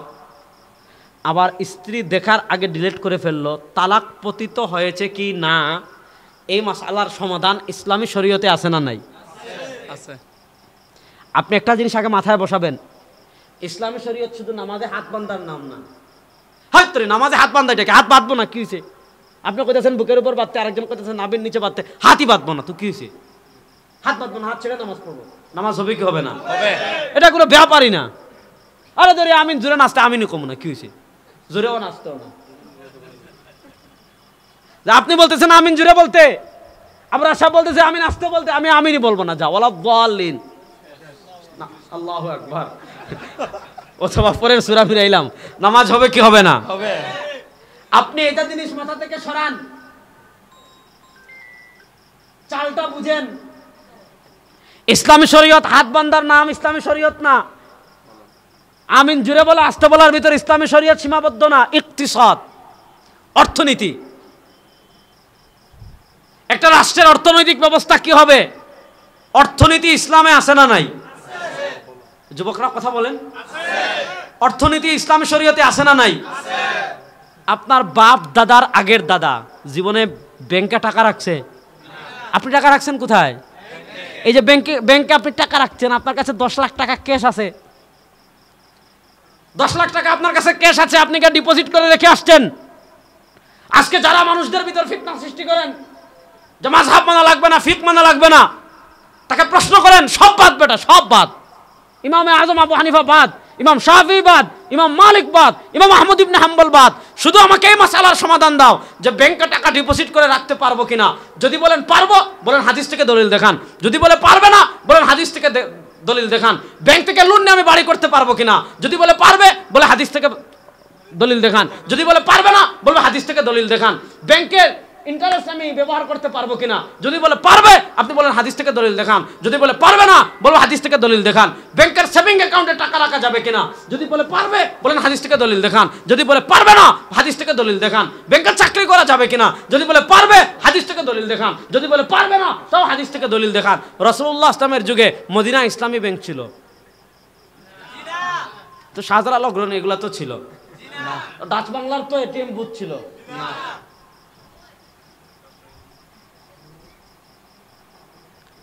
আবার স্ত্রী দেখার আগে ডিলিট করে ফেললো, তালাক পতিত হয়েছে কি না, এই মাসআলার সমাধান ইসলামী শরীয়তে আছে না নাই? আছে। আপনি একটা জিনিস আগে মাথায় বসাবেন, ইসলামী শরীয়ত শুধু নামাজে হাত বান্ধার নাম না। হয়তো নামাজে হাত বান্ধা, এটাকে হাত বাঁধবো না, কি হয়েছে? আপনি কইতেছেন বুকের উপর বাঁধতে, আরেকজন কইতেছেন নাভির নিচে বাঁধতে, হাতই বাঁধবো না, তো কি হয়েছে? হাত বাঁধবো না, হাত ছেড়ে নামাজ পড়বো, নামাজ হবে কি হবে না? এটা কোনো ব্যাপারই না। আরে ধরে আমিন জোরে নাচতে আমিনই কমু না, কি হয়েছে? জোরেও নাচতেও না। আপনি বলতেছেন আমিন জোরে বলতে, আবার সব বলতেছে আমি নাচতে বলতে, আমি আমিনই বলবো না, যা ওয়ালা বলিন না, আল্লাহু আকবার। অথবা পরের সূরা ফিরাইলাম, নামাজ হবে কি হবে না? হবে। আপনি এটা জিনিস মাথা থেকে সরান, চালটা বুঝেন। ইসলামী শরীয়ত হাত বান্ধার নাম ইসলামী শরীয়ত না। আমিন জুড়ে বলা আস্তে বলার ভিতর ইসলামী শরীয়ত সীমাবদ্ধ না। ইকতিসাদ, অর্থনীতি। একটা রাষ্ট্রের অর্থনৈতিক ব্যবস্থা কি হবে? অর্থনীতি ইসলামে আছে না নাই? যুবকরা কথা বলেন, অর্থনীতি ইসলামী শরীয়তে আছে না নাই? আপনার বাপ দাদার আগের দাদা জীবনে ব্যাংকে টাকা রাখছে? আপনি টাকা রাখছেন কোথায়? এই যে ব্যাংকে আপনি টাকা রাখছেন, আপনার কাছে 10 লাখ টাকা ক্যাশ আছে, 10 লাখ টাকা আপনার কাছে ক্যাশ আছে, আপনি কে ডিপোজিট করে রেখে আসছেন। আজকে যারা মানুষদের ভিতর ফিতনা সৃষ্টি করেন যে মাযহাব মানা লাগবে না, ফিকহ মানা লাগবে না, তাকে প্রশ্ন করেন, সব বাদ বেটা, সব বাদ। ইমাম আজম আবু হানিফা বাদ, ইমাম শাফিঈ বাদ, ইমাম মালিক বাদ, ইমাম আহমদ ইবনে হাম্বল বাদ। শুধু আমাকে এই মাসআলার সমাধান দাও যে ব্যাংকে টাকা ডিপোজিট করে রাখতে পারবো কিনা। যদি বলেন পারবো, বলেন হাদিস থেকে দলিল দেখান। যদি বলে পারবে না, বলেন হাদিস থেকে দলিল দেখান। ব্যাংক থেকে লোন নিয়ে আমি বাড়ি করতে পারবো কিনা। যদি বলে পারবে, বলে হাদিস থেকে দলিল দেখান। যদি বলে পারবে না, বলবে হাদিস থেকে দলিল দেখান। ব্যাংকের ইন্টারেস্ট আমি ব্যবহার করতে পারবো কিনা। যদি বলে পারবে, আপনি বলেন হাদিস থেকে দলিল দেখান। যদি বলে পারবে না, বলবো হাদিস থেকে দলিল দেখান। ব্যাংকের সেভিং অ্যাকাউন্টে টাকা রাখা যাবে কিনা। যদি বলে পারবে, বলেন হাদিস থেকে দলিল দেখান। যদি বলে পারবে না, হাদিস থেকে দলিল দেখান। ব্যাংকের চাকরি করা যাবে কিনা। যদি বলে পারবে, হাদিস থেকে দলিল দেখান। যদি বলে পারবে না, তাও হাদিস থেকে দলিল দেখান। রাসূলুল্লাহ ইসলামের যুগে মদিনা ইসলামী ব্যাংক ছিল তো? শাহজালাল অগ্রণী এগুলা তো ছিল না। ডাচ বাংলার তো এটিএম বুথ ছিল না।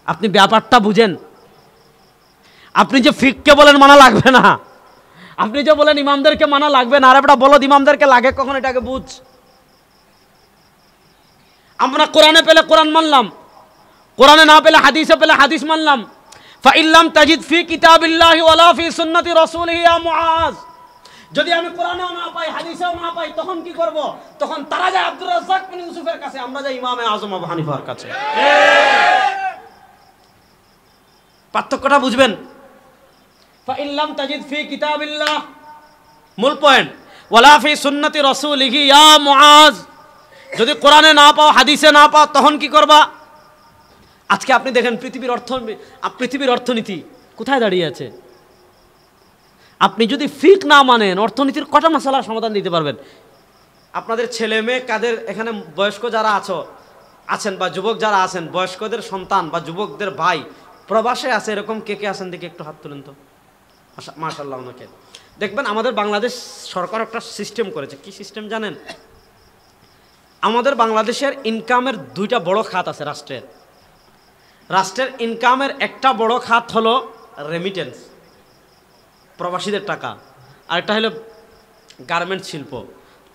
আপনি ব্যাপারটা বুঝেন। আপনি যে ফিককে বলেন মানা লাগবে না, আপনি যে বলেন ইমামদেরকে মানা লাগবে না, আর এটা বলো ইমামদেরকে লাগে কখন, এটাকে বুঝ। আমরা কোরআনে পেলে কোরআন মানলাম, কোরআনে না পেলে হাদিসে পেলে হাদিস মানলাম। ফাইল্লাম তাজিদ ফি কিতাবিল্লাহি ওয়ালা ফি সুন্নতি রাসূলিহি ইয়া মুআজ। যদি আমি কোরআনেও না পাই, হাদিসেও না পাই, তখন কি করব? তখন তারা যায় আব্দুর রাজ্জাক বিন ইউসুফের কাছে, আমরা যাই ইমামে আজম আবু হানিফার কাছে। পার্থক্যটা বুঝবেন। ফাইল্লাম তাজিদ ফি কিতাবিল্লাহ, মূল পয়েন্ট, ওয়ালা ফি সুন্নতি রাসূলিহি ইয়া মুআজ। যদি কোরআনে না পাও, হাদিসে না পাও, তখন কি করবা? আজকে আপনি দেখেন পৃথিবীর অর্থনীতি কোথায় দাঁড়িয়ে আছে। আপনি যদি ফিক না মানেন, অর্থনীতির কটা মাসালার সমাধান দিতে পারবেন? আপনাদের ছেলে মেয়ে কাদের এখানে বয়স্ক যারা আছেন বা যুবক যারা আছেন, বয়স্কদের সন্তান বা যুবকদের ভাই প্রবাসে আছে, এরকম কে কে আছেন দেখি একটু হাত তুলেন তো। মাশাআল্লাহ। ওনাকে দেখবেন, আমাদের বাংলাদেশ সরকার একটা সিস্টেম করেছে। কি সিস্টেম জানেন? আমাদের বাংলাদেশের ইনকামের 2টা বড় খাত আছে রাষ্ট্রের ইনকামের একটা বড় খাত হলো রেমিটেন্স, প্রবাসীদের টাকা, আর একটা হলো গার্মেন্টস শিল্প।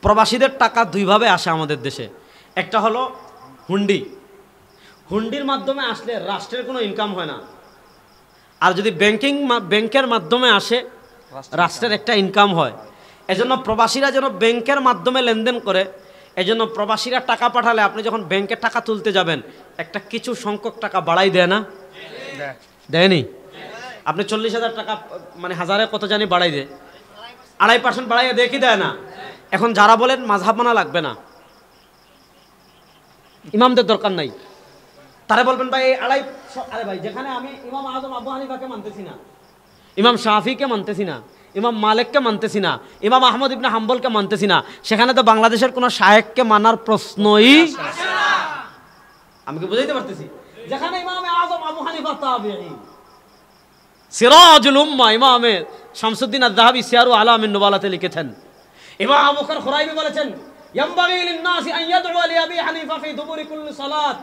প্রবাসীদের টাকা 2 ভাবে আসে আমাদের দেশে। একটা হলো হুন্ডির মাধ্যমে আসলে রাষ্ট্রের কোনো ইনকাম হয় না, আর যদি ব্যাংকের মাধ্যমে আসে রাষ্ট্রের একটা ইনকাম হয়। এজন্য প্রবাসীরা যেন ব্যাংকের মাধ্যমে লেনদেন করে, এজন্য প্রবাসীরা টাকা পাঠালে আপনি যখন ব্যাংকে টাকা তুলতে যাবেন, একটা কিছু সংখ্যক টাকা বাড়াই দেয় না? দেয়নি? আপনি 40,000 টাকা মানে হাজারে কত জানি বাড়াই দেয়, 2.5% বাড়াইয়া দেখি দেয় না। এখন যারা বলেন মাযহাব মানা লাগবে না, ইমামদের দরকার নাই, তারা বলবেন ভাই এই আরে ভাই যেখানে আমি ইমাম আজম আবু হানিফাকে মানতেছি না, ইমাম শাফিকে মানতেছি না, ইমাম মালিককে মানতেছি না, ইমাম আহমদ ইবনে হাম্বলকে মানতেছি না, সেখানে তো বাংলাদেশের কোনো শায়েখকে মানার প্রশ্নই, আমি কি বুঝাইতে পারতেছি? যেখানে ইমাম আজম আবু হানিফা তাবিঈ, সিরাজুল উম্মাহ ইমাম শামসুদ্দিন আয-যাহাবী সিয়ারু আলামিন নুবালাতে লিখেছেন, ইমাম আবু বকর খুরাইবি বলেছেন ইয়ামবাগি লিন-নাসি আন ইয়াদউ লি আবি হানিফা ফি দুবুরি কুল্লি সালাত।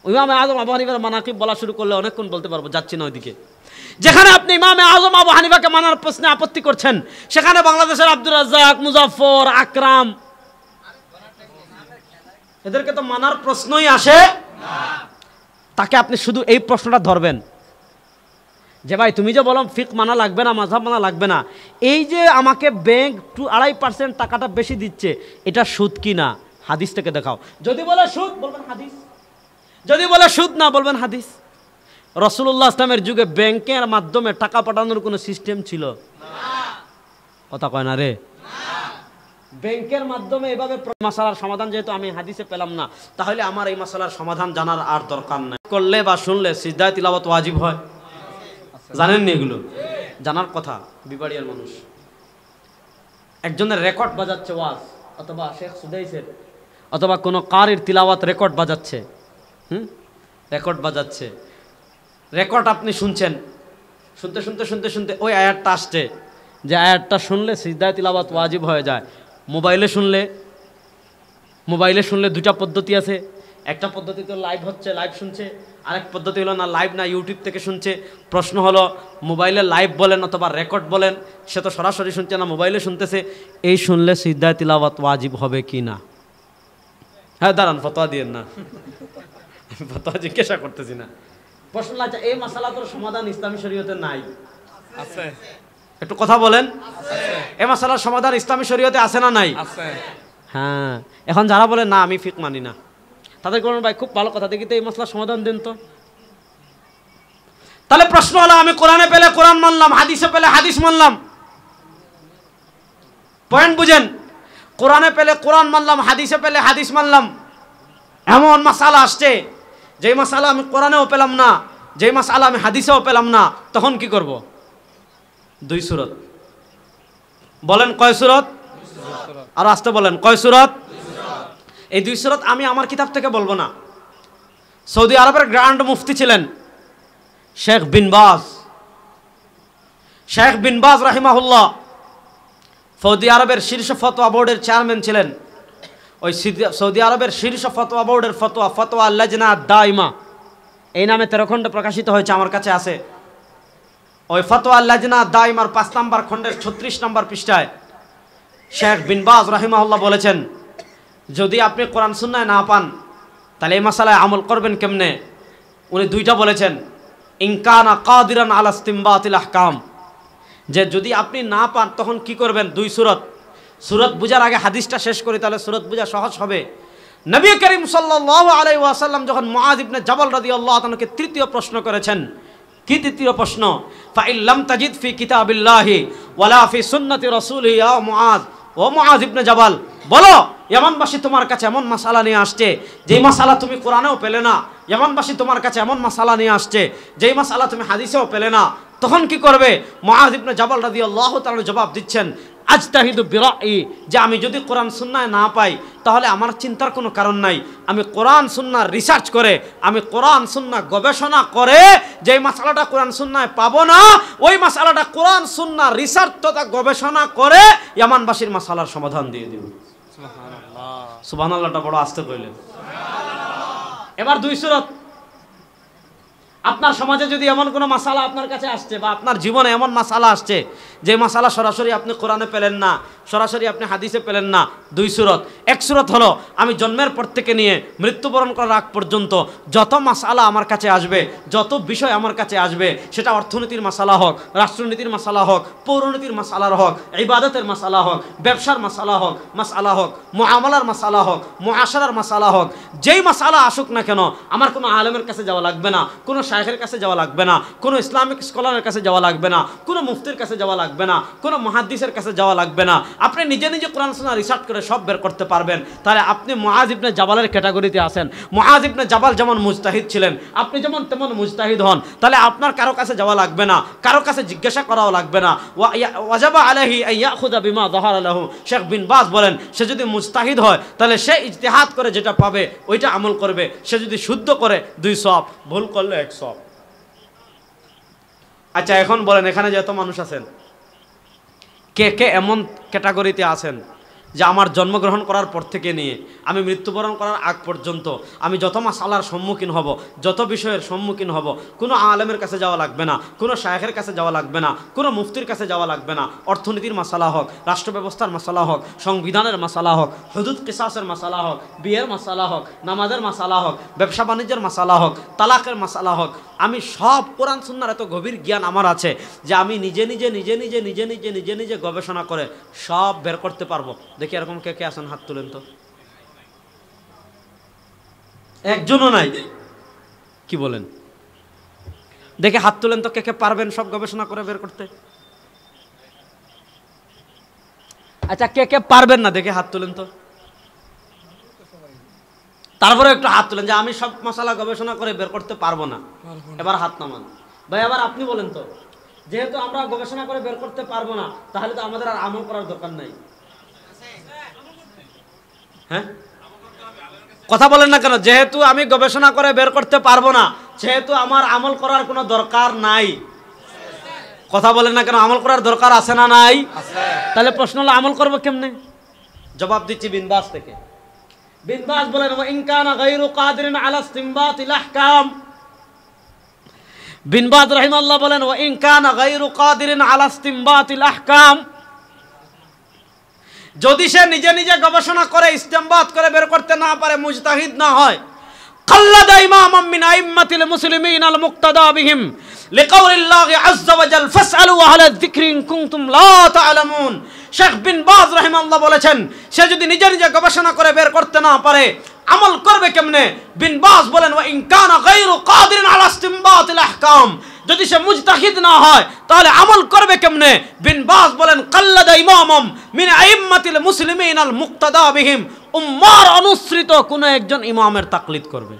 ইমাম আজম আবু হানিফার মানাকিব বলা শুরু করলে অনেকক্ষণ বলতে পারবো, যাচ্ছি না ওইদিকে। যেখানে আপনি ইমাম আজম আবু হানিফাকে মানার প্রশ্নে আপত্তি করছেন, সেখানে বাংলাদেশের আব্দুর রাজ্জাক, মুজাফফর, আকরাম এদেরকে তো মানার প্রশ্নই আসে না। তাকে আপনি শুধু এই প্রশ্নটা ধরবেন যে ভাই তুমি যে বলো ফিকহ মানা লাগবে না, মাযহাব মানা লাগবে না, এই যে আমাকে ব্যাংক 2.5% টাকাটা বেশি দিচ্ছে, এটা সুদ কি না, হাদিস থেকে দেখাও। যদি বলে সুদ বলবেন হাদিস, যদি বলে সুদ না বলবেন হাদিস। রাসূলুল্লাহ ইসলামের যুগে ব্যাংকের মাধ্যমে টাকা পাঠানোর কোনো সিস্টেম ছিল না, কথা কয় না রে। ব্যাংকের মাধ্যমে এভাবে মাসালার সমাধান যেহেতু আমি হাদিসে পেলাম না, তাহলে আমার এই মাসালার সমাধান জানার আর দরকার নাই। করলে বা শুনলে সিজদায়ে তিলাওয়াত ওয়াজিব হয়, জানেননি এগুলো? জানার কথা। বিবাড়িয়ার মানুষ একজনের রেকর্ড বাজাচ্ছে ওয়াজ, অথবা শেখ সুদাইসের অথবা কোনো কারির তিলাওয়াত রেকর্ড বাজাচ্ছে, রেকর্ড বাজাচ্ছে, রেকর্ড আপনি শুনছেন, শুনতে শুনতে শুনতে শুনতে ওই আয়াতটা আসছে, যে আয়াতটা শুনলে সিজদায়ে তিলাওয়াত ওয়াজিব হয়ে যায়। মোবাইলে শুনলে দুটা পদ্ধতি আছে, একটা পদ্ধতি তো লাইভ হচ্ছে, লাইভ শুনছে, আরেক পদ্ধতি হলো না লাইভ না, ইউটিউব থেকে শুনছে। প্রশ্ন হলো মোবাইলে লাইভ বলেন অথবা রেকর্ড বলেন, সে তো সরাসরি শুনছে না, মোবাইলে শুনতেছে, এই শুনলে সিজদায়ে তিলাওয়াত ওয়াজিব হবে কি না? হ্যাঁ দাঁড়ান, ফতোয়া দিয়েন না, ফতোয়া জিজ্ঞাসা করতেছি না, প্রশ্ন আছে। এই মাসালার সমাধান ইসলামী শরীয়তে নাই, আছে? একটু কথা বলেন। এই মাসালার সমাধান ইসলামী শরীয়তে আছে না নাই? আছে। হ্যাঁ, এখন যারা বলে না আমি ফিকহ মানি না, তাদের বলুন ভাই খুব ভালো কথা, দেখি তো এই মাসলার সমাধান দেন তো। তাহলে প্রশ্ন হলো আমি কোরআনে পেলে কোরআন মানলাম, হাদিসে পেলে হাদিস মানলাম। পয়েন্ট বুঝেন, কোরআনে পেলে কোরআন মানলাম, হাদিসে পেলে হাদিস মানলাম। এমন মাসালা আসছে যেই মাসালা আমি কোরআনেও পেলাম না, যেই মাসালা আমি হাদিসেও পেলাম না, তখন কি করব? 2 সূরত। বলেন কয় সূরত? আর আসতে বলেন কয় সূরত? এই 2 সূরত আমি আমার কিতাব থেকে বলবো না। সৌদি আরবের গ্র্যান্ড মুফতি ছিলেন শেখ বিন বাজ রাহিমাহুল্লাহ, সৌদি আরবের শীর্ষ ফতোয়া বোর্ডের চেয়ারম্যান ছিলেন। ওই সৌদি আরবের শীর্ষ ফতোয়া বোর্ডের ফতোয়া লাজনা দাইমা এই নামে 13 খণ্ডে প্রকাশিত হয়েছে, আমার কাছে আছে। ওই ফতোয়া লাজনা দাইমার 5 নম্বর খণ্ডের 36 নম্বর পৃষ্ঠায় শেখ বিন বাজ রাহিমাহুল্লাহ বলেছেন, যদি আপনি কোরআন সুন্নায় না পান তাহলে এই মাসালায় আমল করবেন কেমনে? উনি 2টা বলেছেন, ইনকানা কাদিরান আলা ইস্তিমবাতিল আহকাম, যে যদি আপনি না পান তখন কি করবেন? 2 সূরত বুঝার আগে হাদিসটা শেষ করি, তাহলে সূরত বুঝা সহজ হবে। নবী করিম সাল্লাল্লাহু আলাইহি ওয়াসাল্লাম যখন মুআয ইবনে জাবাল রাদিয়াল্লাহু তাআলাকে তৃতীয় প্রশ্ন করেছেন, কি তৃতীয় প্রশ্ন? ফা ইন লাম তাজিদ ফি কিতাবিল্লাহি ওয়ালা ফি সুন্নতি রাসূলিহি ইয়া মুআয, ও মুআয ইবনে জাবাল বলো, ইয়ামানবাসী তোমার কাছে এমন মাসালা নিয়ে আসছে যেই মাসালা তুমি কোরআনেও পেলে না, ইয়ামানবাসী তোমার কাছে এমন মাসালা নিয়ে আসছে যেই মাসালা তুমি হাদিসেও পেলে না, তখন কি করবে? মুআয ইবনে জাবাল রাদিয়াল্লাহু তাআলা জবাব দিচ্ছেন, আজতাহিদু বিরাই, যে আমি যদি কোরআন সুন্নায় না পাই তাহলে আমার চিন্তার কোনো কারণ নাই, আমি কোরআন সুন্নাহ রিসার্চ করে, আমি কোরআন সুন্নাহ গবেষণা করে যেই মাসালাটা কোরআন সুন্নায় পাবো না, ওই মাসালাটা কোরআন সুন্নাহ রিসার্চ তথা গবেষণা করে ইয়ামানবাসীর মাসালার সমাধান দিয়ে দিব। সুবহানাল্লাহটা বড় আস্তে কইলেন। এবার 2 সূরত। আপনার সমাজে যদি এমন কোনো মাসালা আপনার কাছে আসছে, বা আপনার জীবনে এমন মাসালা আসছে যে মাসালা সরাসরি আপনি কোরআনে পেলেন না, সরাসরি আপনি হাদিসে পেলেন না। দুই সূরত। এক সূরত হলো আমি জন্মের পর থেকে নিয়ে মৃত্যুবরণ করার আগ পর্যন্ত যত মাসালা আমার কাছে আসবে, যত বিষয় আমার কাছে আসবে, সেটা অর্থনীতির মাসালা হোক, রাষ্ট্রনীতির মাসালা হোক, পৌরনীতির মাসালার হোক, ইবাদতের মাসালা হোক, ব্যবসার মাসালা হোক, মুআমালার মাসালা হোক, মুআশারার মাসালা হোক, যেই মাসালা আসুক না কেন আমার কোনো আলেমের কাছে যাওয়া লাগবে না, কোনো শায়েখের কাছে যাওয়া লাগবে না, কোনো ইসলামিক স্কলারের কাছে যাওয়া লাগবে না, কোনো মুফতির কাছে যাওয়া লাগবে না, কোনো মুহাদ্দিসের কাছে যাওয়া লাগবে না। আপনি নিজে নিজে কোরআন সুন্নাহ রিসার্চ করে সব বের করতে পারবেন। তাহলে আপনি মুআজ ইবনে জাবালের ক্যাটাগরিতে আছেন। মুআজ ইবনে জাবাল যেমন মুজতাহিদ ছিলেন, আপনি যেমন তেমন মুজতাহিদ হন। তাহলে আপনার কারো কাছে যাওয়া লাগবে না, কারো কাছে জিজ্ঞাসা করাও লাগবে না। ওয়াজাবা আলাইহি আন ইয়াখুযা বিমা যাহারা লাহু। শেখ বিন বাজ বলেন, সে যদি মুজতাহিদ হয় তাহলে সে ইজতিহাদ করে যেটা পাবে ওইটা আমল করবে। সে যদি শুদ্ধ করে 2 সওয়াব, ভুল করলে 1 সওয়াব। আচ্ছা, এখন বলেন এখানে যে এত মানুষ আছেন, কে কে এমন ক্যাটাগরিতে আছেন যে আমার জন্মগ্রহণ করার পর থেকে নিয়ে আমি মৃত্যুবরণ করার আগ পর্যন্ত আমি যত মাসালার সম্মুখীন হব, যত বিষয়ের সম্মুখীন হব, কোনো আলেমের কাছে যাওয়া লাগবে না, কোনো শায়েখের কাছে যাওয়া লাগবে না, কোনো মুফতির কাছে যাওয়া লাগবে না। অর্থনীতির মাসালা হোক, রাষ্ট্র ব্যবস্থার মাসালা হোক, সংবিধানের মাসালা হোক, হুদুদ কিসাসের মাসালা হোক, বিয়ের মাসালা হোক, নামাজের মাসালা হোক, ব্যবসা বাণিজ্যের মাসালা হোক, তালাকের মাসালা হোক, আমি সব কোরআন সুন্নাহর এত গভীর জ্ঞান আমার আছে যে আমি নিজে নিজে গবেষণা করে সব বের করতে পারবো। দেখি এরকম কে কে আছেন, হাত তুলেন তো। একজনও নাই, কি বলেন? দেখে হাত তুলেন তো, কে কে পারবেন সব গবেষণা করে বের করতে? আচ্ছা, কে কে পারবেন না দেখে হাত তুলেন তো। তারপরে একটু হাত তুলেন যে আমি সব মশলা গবেষণা করে বের করতে পারবো না। এবার হাত নামান ভাই। আবার আপনি বলেন তো, যেহেতু আমরা গবেষণা করে বের করতে পারবো না, তাহলে তো আমাদের আর আমল করার দরকার নাই। হ্যাঁ, কথা বলেন না কেন? যেহেতু আমি গবেষণা করে বের করতে পারবো না, সেহেতু আমার আমল করার কোনো দরকার নাই। কথা বলেন না কেন? আমল করার দরকার আছে না নাই? তাহলে প্রশ্ন হলো আমল করবো কেমনে? জবাব দিচ্ছি বিন বাজ থেকে। বিন বাজ বলেন, ওয়া ইন কানা গায়রু কাদিরিন আলা ইসতিমবাতিল আহকাম। বিন বাজ রাহিমাহুল্লাহ বলেন, ওয়া ইন কানা গায়রু কাদিরিন আলা ইসতিমবাতিল আহকাম, যদি সে নিজে নিজে গবেষণা করে ইস্তেমবাত করে বের করতে না পারে, মুজতাহিদ না হয়, কাল্লাদা ইমামাম মিন আইম্মাতিল মুসলিমিন আল মুক্তাদা বিহিম লিকাউলিল্লাহি আযজা ওয়া জাল ফাসআলু আহলা যিকরি ইন কুনতুম লা তা'লামুন। শেখ বিন বাজ রাহিমাহুল্লাহ বলেছেন, সে যদি নিজে নিজে গবেষণা করে বের করতে না পারে, আমল করবে কেমনে? বিন বাজ বলেন, ওয়া ইন কানা গায়রু কাদিরিন আলা ইসতিমবাতিল আহকাম, যদি সে মুজতাহিদ না হয় তাহলে আমল করবে কেমনে? বিন বাজ বলেন, কাল্লাদা ইমামাম মিন আইম্মাতিল মুসলিমিন আল মুক্তাদা বিহিম, উম্মার অনুসৃত কোন একজন ইমামের তাকলিদ করবে।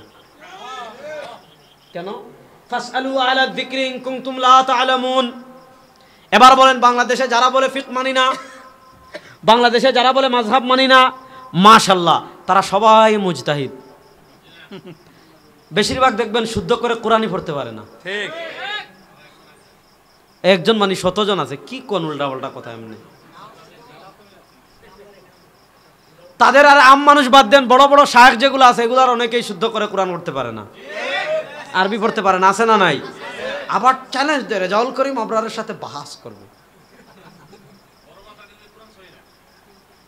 কেন? ফাসআলু আলা যিকরি ইন কুনতুম লা তা'লামুন। এবার বলেন, বাংলাদেশে যারা বলে ফিকহ মানি না, বাংলাদেশে যারা বলে মাযহাব মানি না, মাশাআল্লাহ তারা সবাই মুজতাহিদ। বেশিরভাগ দেখবেন শুদ্ধ করে কোরআনই পড়তে পারে না। ঠিক। একজন মানে 100 জন আছে, কি কোন উল্টা পাল্টা কথা। এমনি তাদের আর আম মানুষ বাদ দেন, বড় বড় শায়েখ যেগুলো আছে এগুলার অনেকেই শুদ্ধ করে কোরআন পড়তে পারে না, আরবি পড়তে পারে না। আছে না নাই? আবার চ্যালেঞ্জ দেয়, রেজাউল করিম আবরারের সাথে বাহাস করবে।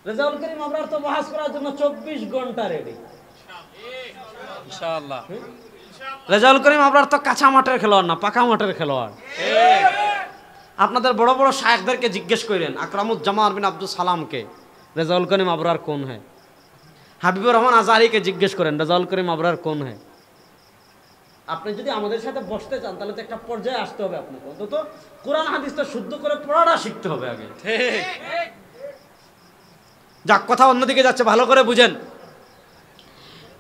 রেজাউল করিম আবরার তো বাহাস করার জন্য 24 ঘন্টা রেডি, ইনশাআল্লাহ। রেজাউল করিম আবরার তো কাঁচা মাঠের খেলোয়াড় না, পাকা মাঠের খেলোয়াড়। আপনাদের বড় বড় শায়েখদেরকে জিজ্ঞেস করেন, আকরামুজ্জামান বিন আব্দুল সালামকে, রেজাউল করিম আবরার কোন হ্যায়? হাবিবুর রহমান আজহারিকে জিজ্ঞেস করেন, রেজাউল করিম আবরার কোন হ্যায়? আপনি যদি আমাদের সাথে বসতে চান তাহলে তো একটা পর্যায়ে আসতে হবে আপনাকে, অন্তত কোরআন হাদিসটা শুদ্ধ করে পড়াটা শিখতে হবে আগে। ঠিক। যাক, কথা অন্যদিকে যাচ্ছে, ভালো করে বুঝেন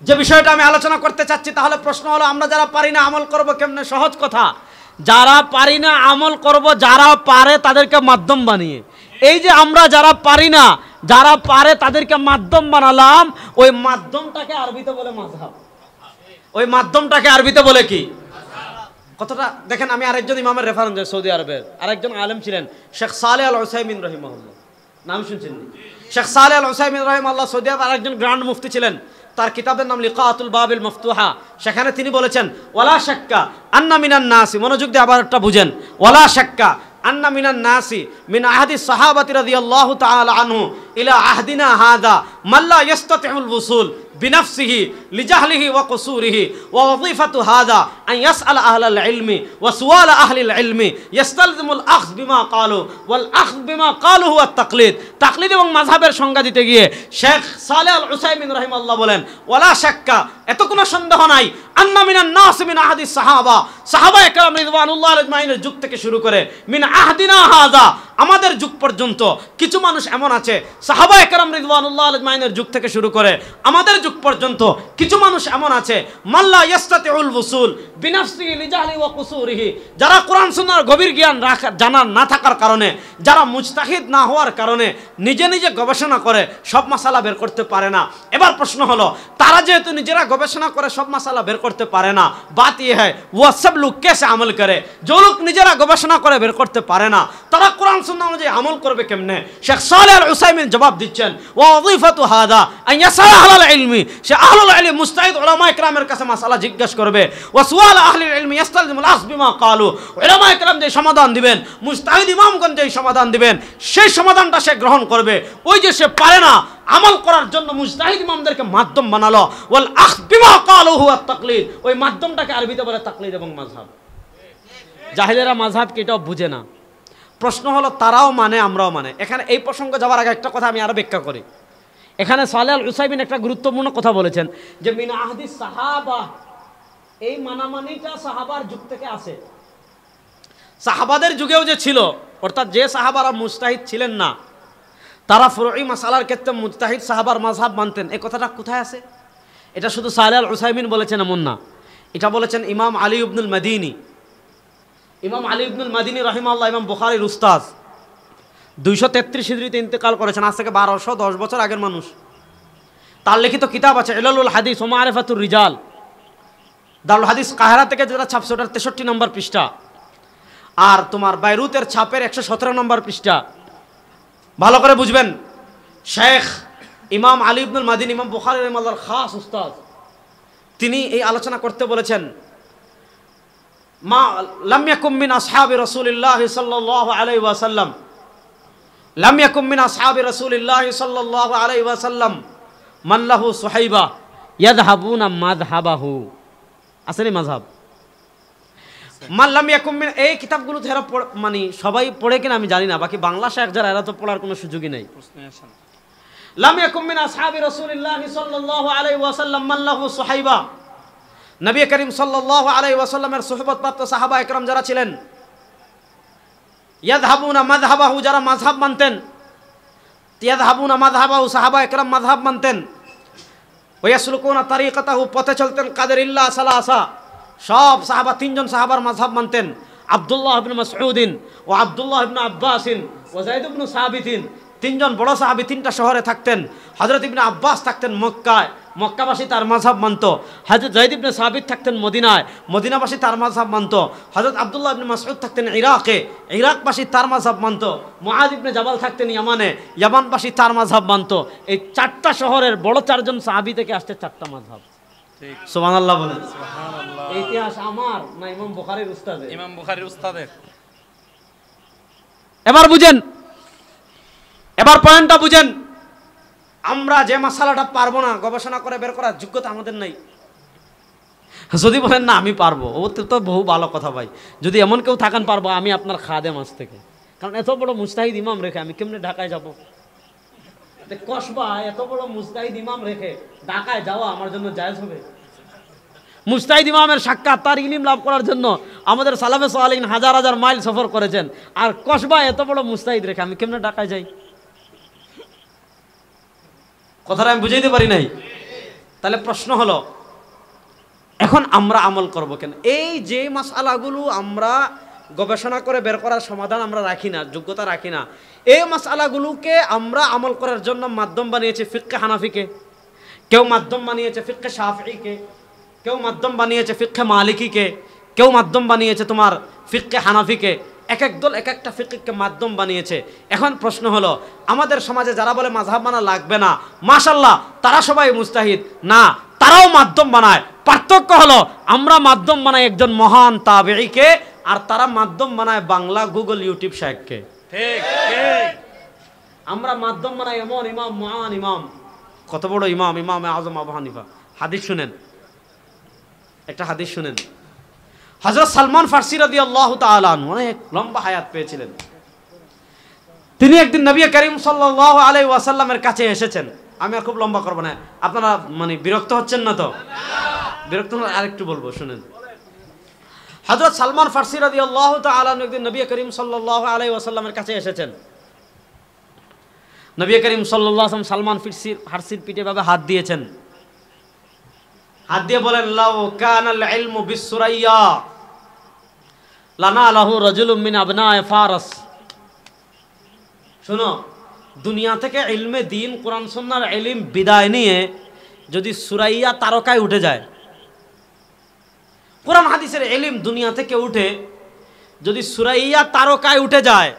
যে বিষয়টা আমি আলোচনা করতে চাচ্ছি। তাহলে প্রশ্ন হলো, আমরা যারা পারি না আমল করব কেমনে? সহজ কথা, যারা পারি না আমল করব, যারা পারে তাদেরকে মাধ্যম বানিয়ে। এই যে আমরা যারা পারি না, যারা পারে তাদেরকে মাধ্যম বানালাম, ওই মাধ্যমটাকে আরবিতে বলে মাযহাব। ওই মাধ্যমটাকে আরবিতে বলে কি? কতটা দেখেন, আমি আরেকজন ইমামের রেফারেন্স দেই, সৌদি আরবের আরেকজন আলেম ছিলেন শেখ সালেহ আল উসাইমিন রাহিমাহুল্লাহ, নাম শুনছেন? শেখ সালেহ আল উসাইমিন রাহিমাহুল্লাহ সৌদি আরবের আরেকজন গ্র্যান্ড মুফতি ছিলেন। তার কিতাবের নাম লিকাতুল বাবিল মফতুহা। সেখানে তিনি বলেছেন, ওয়ালা শাক্কা আন্না মিনান নাসি, মনোযোগ দিয়ে আবার একটা বুঝেন, ওয়ালা শাক্কা আন্না মিনান নাসি মিন আহদি সাহাবাতি রাদিয়াল্লাহু তাআলা আনহু ইলা আহদিনা হাদা মাল্লা ইস্তাতিউল উসুল বিনাফসিহি লিজাহলিহি ওয়া কুসুরিহি ওয়া ওয়াজিফাতু হাদা আন ইয়াসআল আহলাল ইলমি ওয়া সুআল আহলিল ইলমি ইস্তালজিমুল আখয বিমা ক্বালু ওয়াল আখয বিমা ক্বালু হুয়া তাকলিদ। তাকলিদ এবং মাযহাবের সংজ্ঞা দিতে গিয়ে শেখ সালেহ আল উসাইমিন রাহিমাহুল্লাহ বলেন, ওয়ালা শাক্কা, এত কোনো সন্দেহ নাই, আন্না মিনান নাস মিন আহদি সাহাবা, সাহাবায়ে কেরাম রিদওয়ানুল্লাহি আলাইহিমের যুগ থেকে শুরু করে মিন আহদিনা হাযা, আমাদের যুগ পর্যন্ত কিছু মানুষ এমন আছে, সাহাবায়ে কেরাম রিদওয়ানুল্লাহি আলাইহিমের যুগ থেকে শুরু করে আমাদের যুগ পর্যন্ত কিছু মানুষ এমন আছে, মাল্লা ইস্তাতিউল উসুল বিনাফসিহি লিজাহলি ওয়া কুসুরিহি, যারা কোরআন সুন্নাহর গভীর জ্ঞান জানার না থাকার কারণে, যারা মুজতাহিদ না হওয়ার কারণে নিজে নিজে গবেষণা করে সব মাসালা বের করতে পারে না। এবার প্রশ্ন হলো, তারা যেহেতু নিজেরা গবেষণা করে সব মাসালা বের করতে পারে না, বাত ইয়ে হ্যায় वो सब लोग कैसे अमल करे, जो लोग নিজেরা গবেষণা করে বের করতে পারে না তারা কোরআন সুন্নাহ অনুযায়ী আমল করবে কেমনে? শেখ সালেহ আল উসাইমিন জবাব দিচ্ছেন, ওয়া ওয়াজিফাতু হাদা আন ইয়াসাল আহলাল ইলমি, সে আহলুল ইলম মুস্তাহিদ উলামায়ে কেরামের কাছে মাসালা জিজ্ঞাসা করবে, ওয়া সুআল আহলিল ইলমি ইস্তালজিমুল আখয বিমা ক্বালু, উলামায়ে কেরাম যে সমাধান দিবেন, মুস্তাহিদ ইমামগণ যে সমাধান দিবেন, সেই সমাধানটা সে গ্রহণ করবে। ওই যে সে পারে না আমল করার জন্য মুজতাহিদ ইমামদেরকে মাধ্যম বানালো, ওয়াল আখয বিমা ক্বালু হুয়া তাকলিদ, ওই মাধ্যমটাকে আরবিতে বলে তাকলিদ এবং মাযহাব। জাহেলেরা মাযহাবকে এটাও বুঝে না। প্রশ্ন হলো, তারাও মানে আমরাও মানে। এখানে এই প্রসঙ্গ যাওয়ার আগে একটা কথা আমি আরো ব্যাখ্যা করি। এখানে সালেহ আল উসাইমিন একটা গুরুত্বপূর্ণ কথা বলেছেন যে মিন আহদি সাহাবা, এই মানামানিটা সাহাবার যুগ থেকে আসে। সাহাবাদের যুগেও যে ছিল, অর্থাৎ যে সাহাবারা মুজতাহিদ ছিলেন না তারা ফুরঈ মাসালার ক্ষেত্রে মুজতাহিদ সাহাবার মাযহাব মানতেন। এই কথাটা কোথায় আছে? এটা শুধু সালেহ আল উসাইমিন বলেছেন এমন না, এটা বলেছেন ইমাম আলী ইবনুল মাদিনী। ইমাম আলী ইবনুল মাদিনী রাহিমাহুল্লাহ ইমাম বুখারীর উস্তাদ, 233 হিজরিতে ইন্তেকাল করেছেন, আজ থেকে 1210 বছর আগের মানুষ। তার লিখিত কিতাব আছে ইলালুল হাদিস ওয়া মারিফাতুর রিজাল, দারুল হাদিস কাহিরা থেকে যেটা ছাপছে ওটার 63 নম্বর পৃষ্ঠা, আর তোমার বাইরুতের ছাপের 117 নম্বর পৃষ্ঠা। ভালো করে বুঝবেন, শেখ ইমাম আলী ইবনুল মাদিনী ইমাম বুখারী রাহিমাহুল্লাহর খাস উস্তাদ, তিনি এই আলোচনা করতে বলেছেন, মা লাম ইয়াকুম মিন আসহাবি রাসূলিল্লাহ সাল্লাল্লাহু আলাইহি ওয়াসাল্লাম, লাম ইয়াকুম মিন আসহাবি রাসূলিল্লাহ সাল্লাল্লাহু আলাইহি ওয়াসাল্লাম মান লাহু সুহাইবা ইয়াযহাবুনা মাযহাবাহু। আসেনি মাযহাব মান লাম ইয়াকুম মিন, এই কিতাবগুলো তো এরা মানে সবাই পড়ে কিনা আমি জানি না, বাকি বাংলা শেখ যারা এরা তো পড়ার কোনো সুযোগই নাই। লাম ইয়াকুম মিন আসহাবি রাসূলিল্লাহ সাল্লাল্লাহু আলাইহি ওয়াসাল্লাম মান লাহু সুহাইবা, নবী করিম সাল্লাল্লাহু আলাইহি ওয়াসাল্লামের সুহবতপ্রাপ্ত সাহাবা একরাম যারা ছিলেন, ইয়াযহাবুনা মাযহাবাহু, যারা মাযহাব মানতেন, ইয়াযহাবুনা মাযহাবাহু, সাহাবা একরাম মাযহাব মানতেন, ওয়া ইয়াসলুকুনা তারিকাতাহু, পথে চলতেন, কাদের ইল্লা সালাসা, সব সাহাবা 3 জন সাহাবার মাযহাব মানতেন, আব্দুল্লাহ ইবনে মাসউদিন ও আব্দুল্লাহ ইবনে আব্বাসিন ও যায়েদ ইবনে সাবিতিন, 3 জন বড় সাহাবী 3টা শহরে থাকতেন। হযরত ইবনে আব্বাস থাকতেন মক্কায়, মক্কাবাসী তার মাযহাব মানত। হযরত যায়েদ ইবনে সাবিত থাকতেন মদিনায়, মদিনাবাসী তার মাযহাব মানত। হযরত আব্দুল্লাহ ইবনে মাসউদ থাকতেন ইরাকে, ইরাকবাসী তার মাযহাব মানত। মুআয ইবনে জাবাল থাকতেন ইয়ামানে, ইয়ামানবাসী তার মাযহাব মানত। এই 4টা শহরের বড় 4 জন সাহাবী থেকে আসছে 4টা মাযহাব। ঠিক, সুবহানাল্লাহ বলেন। সুবহানাল্লাহ। এই ইতিহাস আমার না ইমাম বুখারীর উস্তাদের? ইমাম বুখারীর উস্তাদের। এবার বুঝেন, এবার পয়েন্টটা বুঝেন, আমরা যে মাসালাটা পারবো না গবেষণা করে বের করার যোগ্যতা আমাদের নাই। যদি বলেন না আমি পারবো, ও তো বহু ভালো কথা ভাই, যদি এমন কেউ থাকেন পারবো, আমি আপনার খাদেম আজ থেকে। কারণ এত বড় মুজতাহিদ ইমাম রেখে আমি কেমনে ঢাকায় যাব? কসবা এত বড় মুজতাহিদ ইমাম রেখে ঢাকায় যাওয়া আমার জন্য জায়েজ হবে? মুজতাহিদ ইমামের সাক্ষাৎ, তার ইলম লাভ করার জন্য আমাদের সালাফে সালেহিন হাজার হাজার মাইল সফর করেছেন, আর কসবা এত বড় মুজতাহিদ রেখে আমি কেমনে ঢাকায় যাই? কথাটা আমি বুঝাইতে পারি নাই। তাহলে প্রশ্ন হলো, এখন আমরা আমল করব কেন? এই যে মাসআলাগুলো আমরা গবেষণা করে বের করার সমাধান আমরা রাখি না, যোগ্যতা রাখি না, এই মাসআলাগুলোকে আমরা আমল করার জন্য মাধ্যম বানিয়েছে ফিকহে হানাফিকে, কেউ মাধ্যম বানিয়েছে ফিকহে শাফিঈকে, কেউ মাধ্যম বানিয়েছে ফিকহে মালিকিকে, কেউ মাধ্যম বানিয়েছে তোমার ফিকহে হানাফিকে। এক এক দল এক একটা ফিকহকে মাধ্যম বানিয়েছে। এখন প্রশ্ন হলো, আমাদের সমাজে যারা বলে মাযহাব মানা লাগবে না, মাশাআল্লাহ তারা সবাই মুজতাহিদ না, তারাও মাধ্যম বানায়। পার্থক্য হলো আমরা মাধ্যম বানাই একজন মহান তাবেঈকে, আর তারা মাধ্যম বানায় বাংলা, গুগল, ইউটিউব, শায়েখকে। ঠিক ঠিক। আমরা মাধ্যম বানাই এমন ইমাম, মহান ইমাম, কত বড় ইমাম, ইমামে আজম আবু হানিফা। হাদিস শুনেন, একটা হাদিস শুনেন। হযরত সালমান ফারসি রাদিয়াল্লাহু তাআলা আনহু অনেক লম্বা হায়াত পেয়েছিলেন। তিনি একদিন নবী করিম সাল্লাল্লাহু আলাইহি ওয়াসাল্লামের কাছে এসেছেন। আমি আর খুব লম্বা করব না, আপনারা মানে বিরক্ত হচ্ছেন না তো? বিরক্ত হলে আরেকটু বলবো, শুনেন। হযরত সালমান ফারসি রাদিয়াল্লাহু তাআলা আনহু একদিন নবী করিম সাল্লাল্লাহু আলাইহি ওয়াসাল্লামের কাছে এসেছেন। নবী করিম সাল্লাল্লাহু আলাইহি ওয়াসাল্লাম সালমান ফারসির পিঠে ভাবে হাত দিয়েছেন। হাত দিয়ে বলেন, লাউ কানাল ইলমু বিসুরাইয়া লানালাহু রাজুলুম মিন আবনায়ে ফারস। শোনো, দুনিয়া থেকে ইলমে দ্বীন, কোরআন সুন্নাহর ইলম বিদায় নিয়ে যদি সুরাইয়া তারকায় উঠে যায়, কোরআন হাদিসের ইলম দুনিয়া থেকে উঠে যদি সুরাইয়া তারকায় উঠে যায়,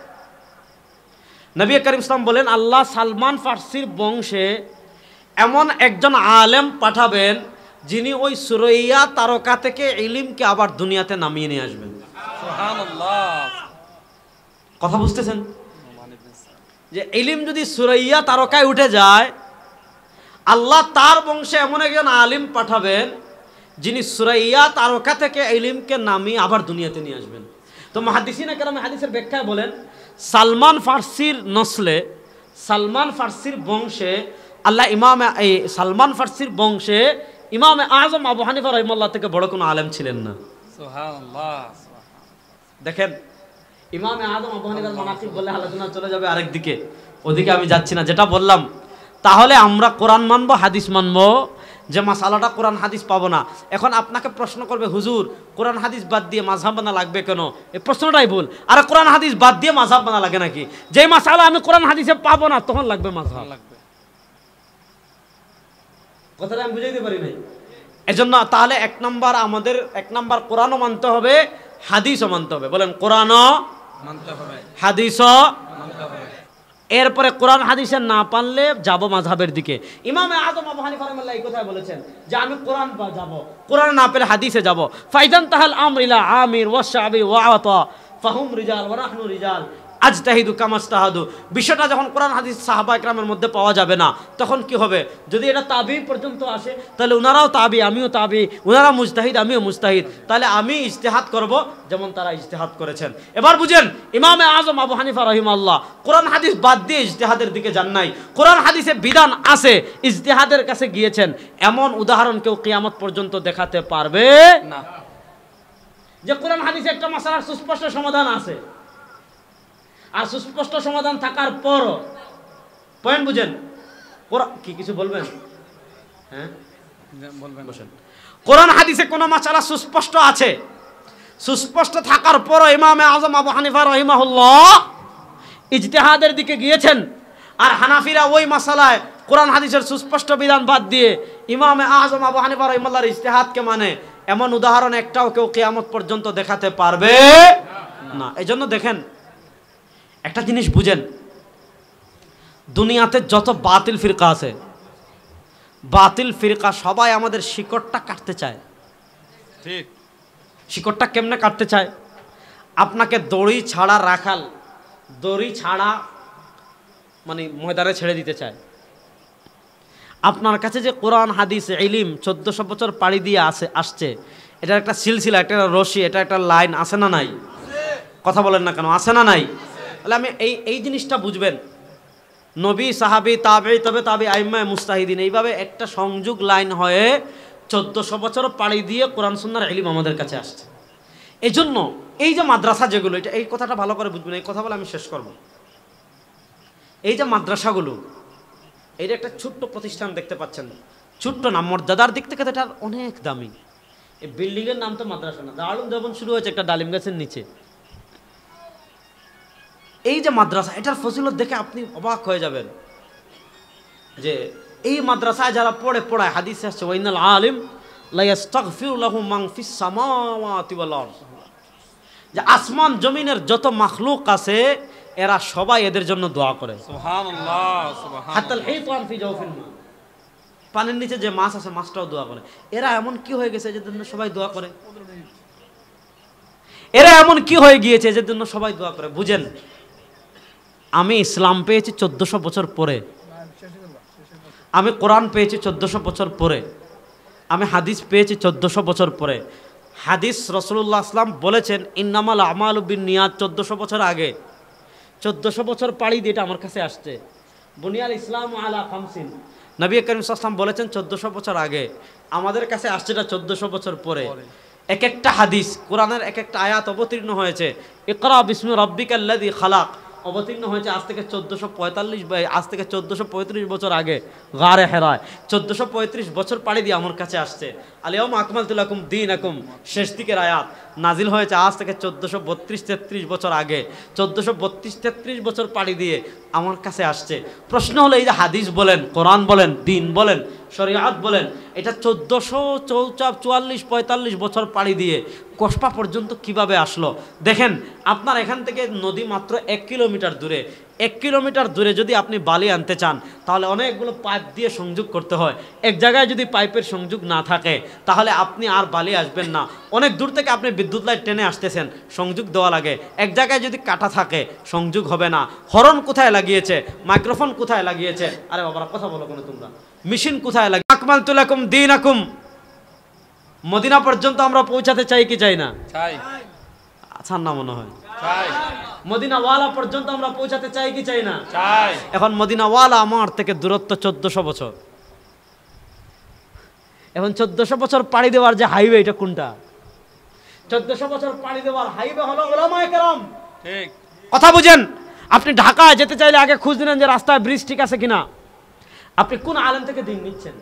নবী করিম সাল্লাল্লাহু বলেন আল্লাহ সালমান ফারসির বংশে এমন একজন আলেম পাঠাবেন যিনি ওই সুরাইয়া তারকা থেকে ইলমকে আবার দুনিয়াতে নামিয়ে নিয়ে আসবেন। সুবহানাল্লাহ। কথা বুঝতেছেন? যে ইলম যদি সুরাইয়া তারকায় উঠে যায়, আল্লাহ তার বংশে এমন একজন আলিম পাঠাবেন যিনি সুরাইয়া তারকা থেকে ইলমকে নামিয়ে আবার দুনিয়াতে নিয়ে আসবেন। তো মুহাদ্দিসিনে কেরাম হাদিসের ব্যাখ্যায় বলেন, সালমান ফারসির নসলে, সালমান ফারসির বংশে আল্লাহ সালমান ফারসির বংশে ইমামে আজম আবু হানিফা রাহিমাহুল্লাহ থেকে বড় কোনো আলেম ছিলেন না। সুবহানাল্লাহ। দেখেন, ইমামে আজম আবু হানিফার মানাকিব বলে আলোচনা চলে যাবে আরেক দিকে, ওদিকে আমি যাচ্ছি না। যেটা বললাম, তাহলে আমরা কোরআন মানবো, হাদিস মানবো, যে মাসালাটা কোরআন হাদিস পাবো না। এখন আপনাকে প্রশ্ন করবে, হুজুর কোরআন হাদিস বাদ দিয়ে মাযহাব বানা লাগবে কেন? এই প্রশ্নটাই ভুল। আরে কোরআন হাদিস বাদ দিয়ে মাযহাব বানা লাগে নাকি? যেই মাসালা আমি কোরআন হাদিসে পাবো না, তখন লাগবে মাযহাব। কথাটা আমি বুঝাইতে পারি নাই। এজন্য তাহলে আমাদের এক নাম্বার কোরআনও মানতে হবে, হাদিসও মানতে হবে। বলেন, কোরআনও মানতে হবে, হাদিসও মানতে হবে। এরপরে কোরআন হাদিসে না পারলে যাব মাযহাবের দিকে। ইমামে আযম আবু হানিফা রাহিমাহুল্লাহ এই কথা বলেছেন যে আমি কোরআন যাব, কোরআন না পেলে হাদিসে যাব। ফাইদান তাহাল আমর ইলা আমির ওয়া শাবি ওয়া আতা ফাহুম রিজাল ওয়া নাহনু রিজাল আজতাহিদু কামাস্তাহাদু। বিষয়টা যখন কোরআন হাদিস সাহাবা ইকরামের মধ্যে পাওয়া যাবে না, তখন কি হবে? যদি এটা তাবি পর্যন্ত আসে, তাহলে উনারাও তাবি, আমিও তাবি, উনারা মুজতাহিদ, আমিও মুজতাহিদ, তাহলে আমি ইজতিহাদ করব যেমন তারা ইজতিহাদ করেছেন। এবার বুঝেন, ইমামে আজম আবু হানিফা রাহিমাহুল্লাহ কোরআন হাদিস বাদ দিয়ে ইজতিহাদের দিকে যান নাই। কোরআন হাদিসে বিধান আছে, ইজতিহাদের কাছে গিয়েছেন। এমন উদাহরণ কেউ কিয়ামত পর্যন্ত দেখাতে পারবে না যে কোরআন হাদিসে একটা মাসালার সুস্পষ্ট সমাধান আছে, আর সুস্পষ্ট সমাধান থাকার পর পয়েন্ট বুঝেন। কি কিছু বলবেন? হ্যাঁ বলবেন। বসেন। কোরআন হাদিসে কোন মাসালা সুস্পষ্ট আছে, সুস্পষ্ট থাকার পর ইমামে আজম আবু হানিফা রাহিমাহুল্লাহ ইজতিহাদের দিকে গিয়েছেন, আর হানাফিরা ওই মাসালায় কোরআন হাদিসের সুস্পষ্ট বিধান বাদ দিয়ে ইমামে আজম আবু হানিফা রাহিমাহুল্লাহর ইজতিহাদকে মানে। এমন উদাহরণ একটাও কেউ কিয়ামত পর্যন্ত দেখাতে পারবে না। এজন্য দেখেন, একটা জিনিস বুঝেন, দুনিয়াতে যত বাতিল ফিরকা আছে, বাতিল ফিরকা সবাই আমাদের শিকড়টা কাটতে চায়। ঠিক। শিকড়টা কেমনে কাটতে চায়? আপনাকে দড়ি ছাড়া রাখাল, দড়ি ছাড়া মানে ময়দানে ছেড়ে দিতে চায়। আপনার কাছে যে কোরআন হাদিস ইলম 1400 বছর পাড়ি দিয়ে আসছে, এটা একটা সিলসিলা, একটা রশি, এটা একটা লাইন আছে না নাই? কথা বলেন না কেন, আছে না নাই? তাহলে আমি এই জিনিসটা বুঝবেন, নবী, সাহাবী, তাবেঈ, তবে তাবেঈ, আইম্মায়ে মুজতাহিদিন, এইভাবে একটা সংযোগ লাইন হয়ে 1400 বছর পাড়ি দিয়ে কোরআন সুন্নাহর ইলম আমাদের কাছে আসছে। এই জন্য এই যে মাদ্রাসা যেগুলো, এটা এই কথাটা ভালো করে বুঝবেন, এই কথা বলে আমি শেষ করব। এই যে মাদ্রাসাগুলো, এইটা একটা ছোট্ট প্রতিষ্ঠান দেখতে পাচ্ছেন, ছোট্ট না, মর্যাদার দিক থেকে এটা অনেক দামি। এই বিল্ডিংয়ের নাম তো মাদ্রাসা না, দারুল দেওবন্দ শুরু হয়েছে একটা ডালিম গাছের নিচে। এই যে মাদ্রাসা, এটার ফজিলত দেখে আপনি অবাক হয়ে যাবেন যে এই মাদ্রাসায় যারা পড়ায়, হাদিসে আসছে ওয়াইনাল আলিম লা ইস্তাগফিরু লাহু মান ফিস সামাওয়াতি ওয়াল আরদ, যে আসমান জমিনের যত মাখলুক আছে এরা সবাই এদের জন্য দোয়া করে। সুবহানাল্লাহ, সুবহানাল্লাহ। হাত্তাল হাইতান ফি জাওফিল মা, পানির নিচে যে মাছ আছে মাছটাও দোয়া করে। এরা এমন কি হয়ে গেছে যে জন্য সবাই দোয়া করে? এরা এমন কি হয়ে গিয়েছে যে জন্য সবাই দোয়া করে। বুঝেন, আমি ইসলাম পেয়েছি 1400 বছর পরে, আমি কোরআন পেয়েছি 1400 বছর পরে, আমি হাদিস পেয়েছি 1400 বছর পরে। হাদিস রাসূলুল্লাহ আসলাম বলেছেন ইন্নামাল আমালু বিন্নিয়াত 1400 বছর আগে। 1400 বছর পাড়ি দিয়ে এটা আমার কাছে আসছে। বুনিয়াল ইসলাম আলা খামসিন, নবী করিম সাল্লাল্লাহু আলাইহি ওয়াসাল্লাম বলেছেন 1400 বছর আগে, আমাদের কাছে আসছে এটা 1400 বছর পরে। এক একটা হাদিস, কোরআনের এক একটা আয়াত অবতীর্ণ হয়েছে, ইকরা বিসমি রাব্বিকাল্লাযী খালাক অবতীর্ণ হয়েছে আজ থেকে 1435 বছর আগে গারে হেরায়। 1435 বছর পাড়ি দিয়ে আমার কাছে আসছে। আল-ইয়াওমা আকমালতু লাকুম দীনাকুম শেষ দিকের আয়াত নাজিল হয়েছে আজ থেকে 1432-33 বছর আগে। 1432-33 বছর পাড়ি দিয়ে আমার কাছে আসছে। প্রশ্ন হলো, এই যে হাদিস বলেন, কোরআন বলেন, দিন বলেন, শরীয়ত বলেন, এটা 1444-45 বছর পাড়ি দিয়ে কসবা পর্যন্ত কিভাবে আসলো? দেখেন, আপনার এখান থেকে নদী মাত্র 1 কিলোমিটার দূরে। 1 কিলোমিটার দূরে যদি আপনি বালি আনতে চান তাহলে অনেকগুলো পাইপ দিয়ে সংযোগ করতে হয়। এক জায়গায় যদি পাইপের সংযোগ না থাকে তাহলে আপনি আর বালি আসবেন না। অনেক দূর থেকে আপনি বিদ্যুৎ লাইট টেনে আসতেছেন, সংযোগ দেওয়া লাগে। এক জায়গায় যদি কাটা থাকে সংযোগ হবে না। হরন কোথায় লাগিয়েছে, মাইক্রোফোন কোথায় লাগিয়েছে, আরে বাবারা কথা বলো কোনো তোমরা, মেশিন কোথায় লাগে? আকমালতু লাকুম দীনাকুম মদিনা পর্যন্ত আমরা পৌঁছাতে চাই কি চাই না? চাই। আচ্ছা না মনে হয় চাই। মদিনাওয়ালা পর্যন্ত আমরা পৌঁছাতে চাই কি চাই না? চাই। এখন মদিনাওয়ালা আমার থেকে দূরত্ব 1400 বছর। এখন 1400 বছর পাড়ি দেওয়ার যে হাইওয়ে, এটা কোনটা? 1400 বছর পাড়ি দেওয়ার হাইওয়ে হলো উলামায়ে কেরাম। ঠিক কথা বুঝেন। আপনি ঢাকায় যেতে চাইলে আগে খোঁজ নিলেন যে রাস্তায় ব্রিজ ঠিক আছে কিনা। আপনি কোন আলেম থেকে দিন নিচ্ছেন,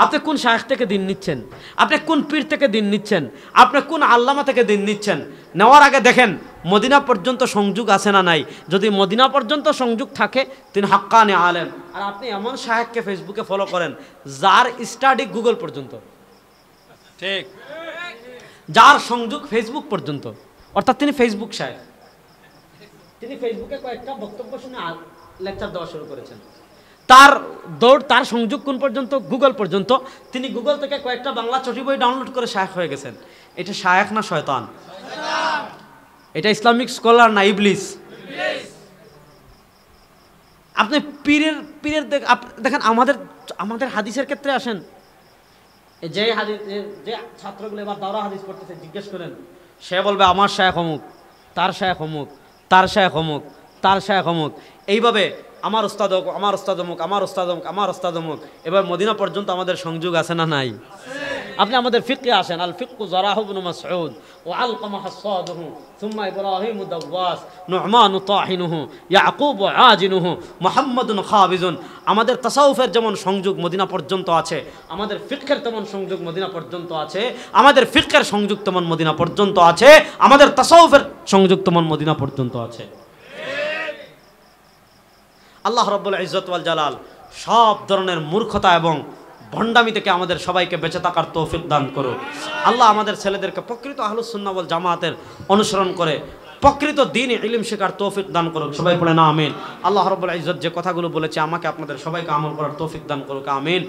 আপনি কোন শায়েখ থেকে দিন নিচ্ছেন, আপনি কোন পীর থেকে দিন নিচ্ছেন, আপনি কোন আল্লামা থেকে দিন নিচ্ছেন, নেওয়ার আগে দেখেন মদিনা পর্যন্ত সংযোগ আছে না নাই। যদি মদিনা পর্যন্ত সংযোগ থাকে তিনি হাক্কানি আলেম। আর আপনি এমন শায়েখকে ফেসবুকে ফলো করেন যার স্টাডি গুগল পর্যন্ত, ঠিক, যার সংযোগ ফেসবুক পর্যন্ত, অর্থাৎ তিনি ফেসবুক শায়েখ। তিনি ফেসবুকে কয়েকটা বক্তব্য শুনে লেকচার দেওয়া শুরু করেছেন। তার দৌড়, তার সংযোগ কোন পর্যন্ত? গুগল পর্যন্ত। তিনি গুগল থেকে কয়েকটা বাংলা চটি বই ডাউনলোড করে শায়েখ হয়ে গেছেন। এটা শায়েখ না শয়তান? এটা ইসলামিক স্কলার না ইবলিস? আপনি পীরের দেখেন, আমাদের হাদিসের ক্ষেত্রে আসেন, যে হাদিস, যে ছাত্রগুলো এবার দাওরা হাদিস পড়তেছে জিজ্ঞেস করেন, সে বলবে আমার শায়েখ অমুক, তার শায়েখ অমুক, তার শায়েখ অমুক, তার শায়েখ অমুক, এইভাবে আমার উস্তাদ অমুক, আমার উস্তাদ অমুক, আমার উস্তাদ অমুক, আমার উস্তাদ অমুক। এবার মদিনা পর্যন্ত আমাদের সংযোগ আছে না নাই? আপনি আমাদের ফিকহে আসেন, আল ফিকহু যারাহু ইবনে মাসউদ ওয়া আলকামা হাসাদুহু সুম্মা ইব্রাহিমু দাওয়াস নু'মানু তাহিনুহু ইয়াকুবু আজিনুহু মুহাম্মাদুন খাবিজুন। আমাদের তাসাউফের যেমন সংযোগ মদিনা পর্যন্ত আছে, আমাদের ফিকহের তেমন সংযোগ মদিনা পর্যন্ত আছে, আমাদের ফিকহের সংযোগ তেমন মদিনা পর্যন্ত আছে, আমাদের তাসাউফের সংযোগ তেমন মদিনা পর্যন্ত আছে। আল্লাহ রাব্বুল ইজ্জত ওয়াল জালাল সব ধরনের মূর্খতা এবং ভণ্ডামি থেকে আমাদের সবাইকে বেঁচে থাকার তৌফিক দান করুক। আল্লাহ আমাদের ছেলেদেরকে প্রকৃত আহলুস সুন্নাহ ওয়াল জামাতের অনুসরণ করে প্রকৃত দ্বীনি ইলম শেখার তৌফিক দান করুক। সবাই বলে না আমিন। আল্লাহ রাব্বুল ইজ্জত যে কথাগুলো বলেছে আমাকে আপনাদের সবাইকে আমল করার তৌফিক দান করুক, আমিন।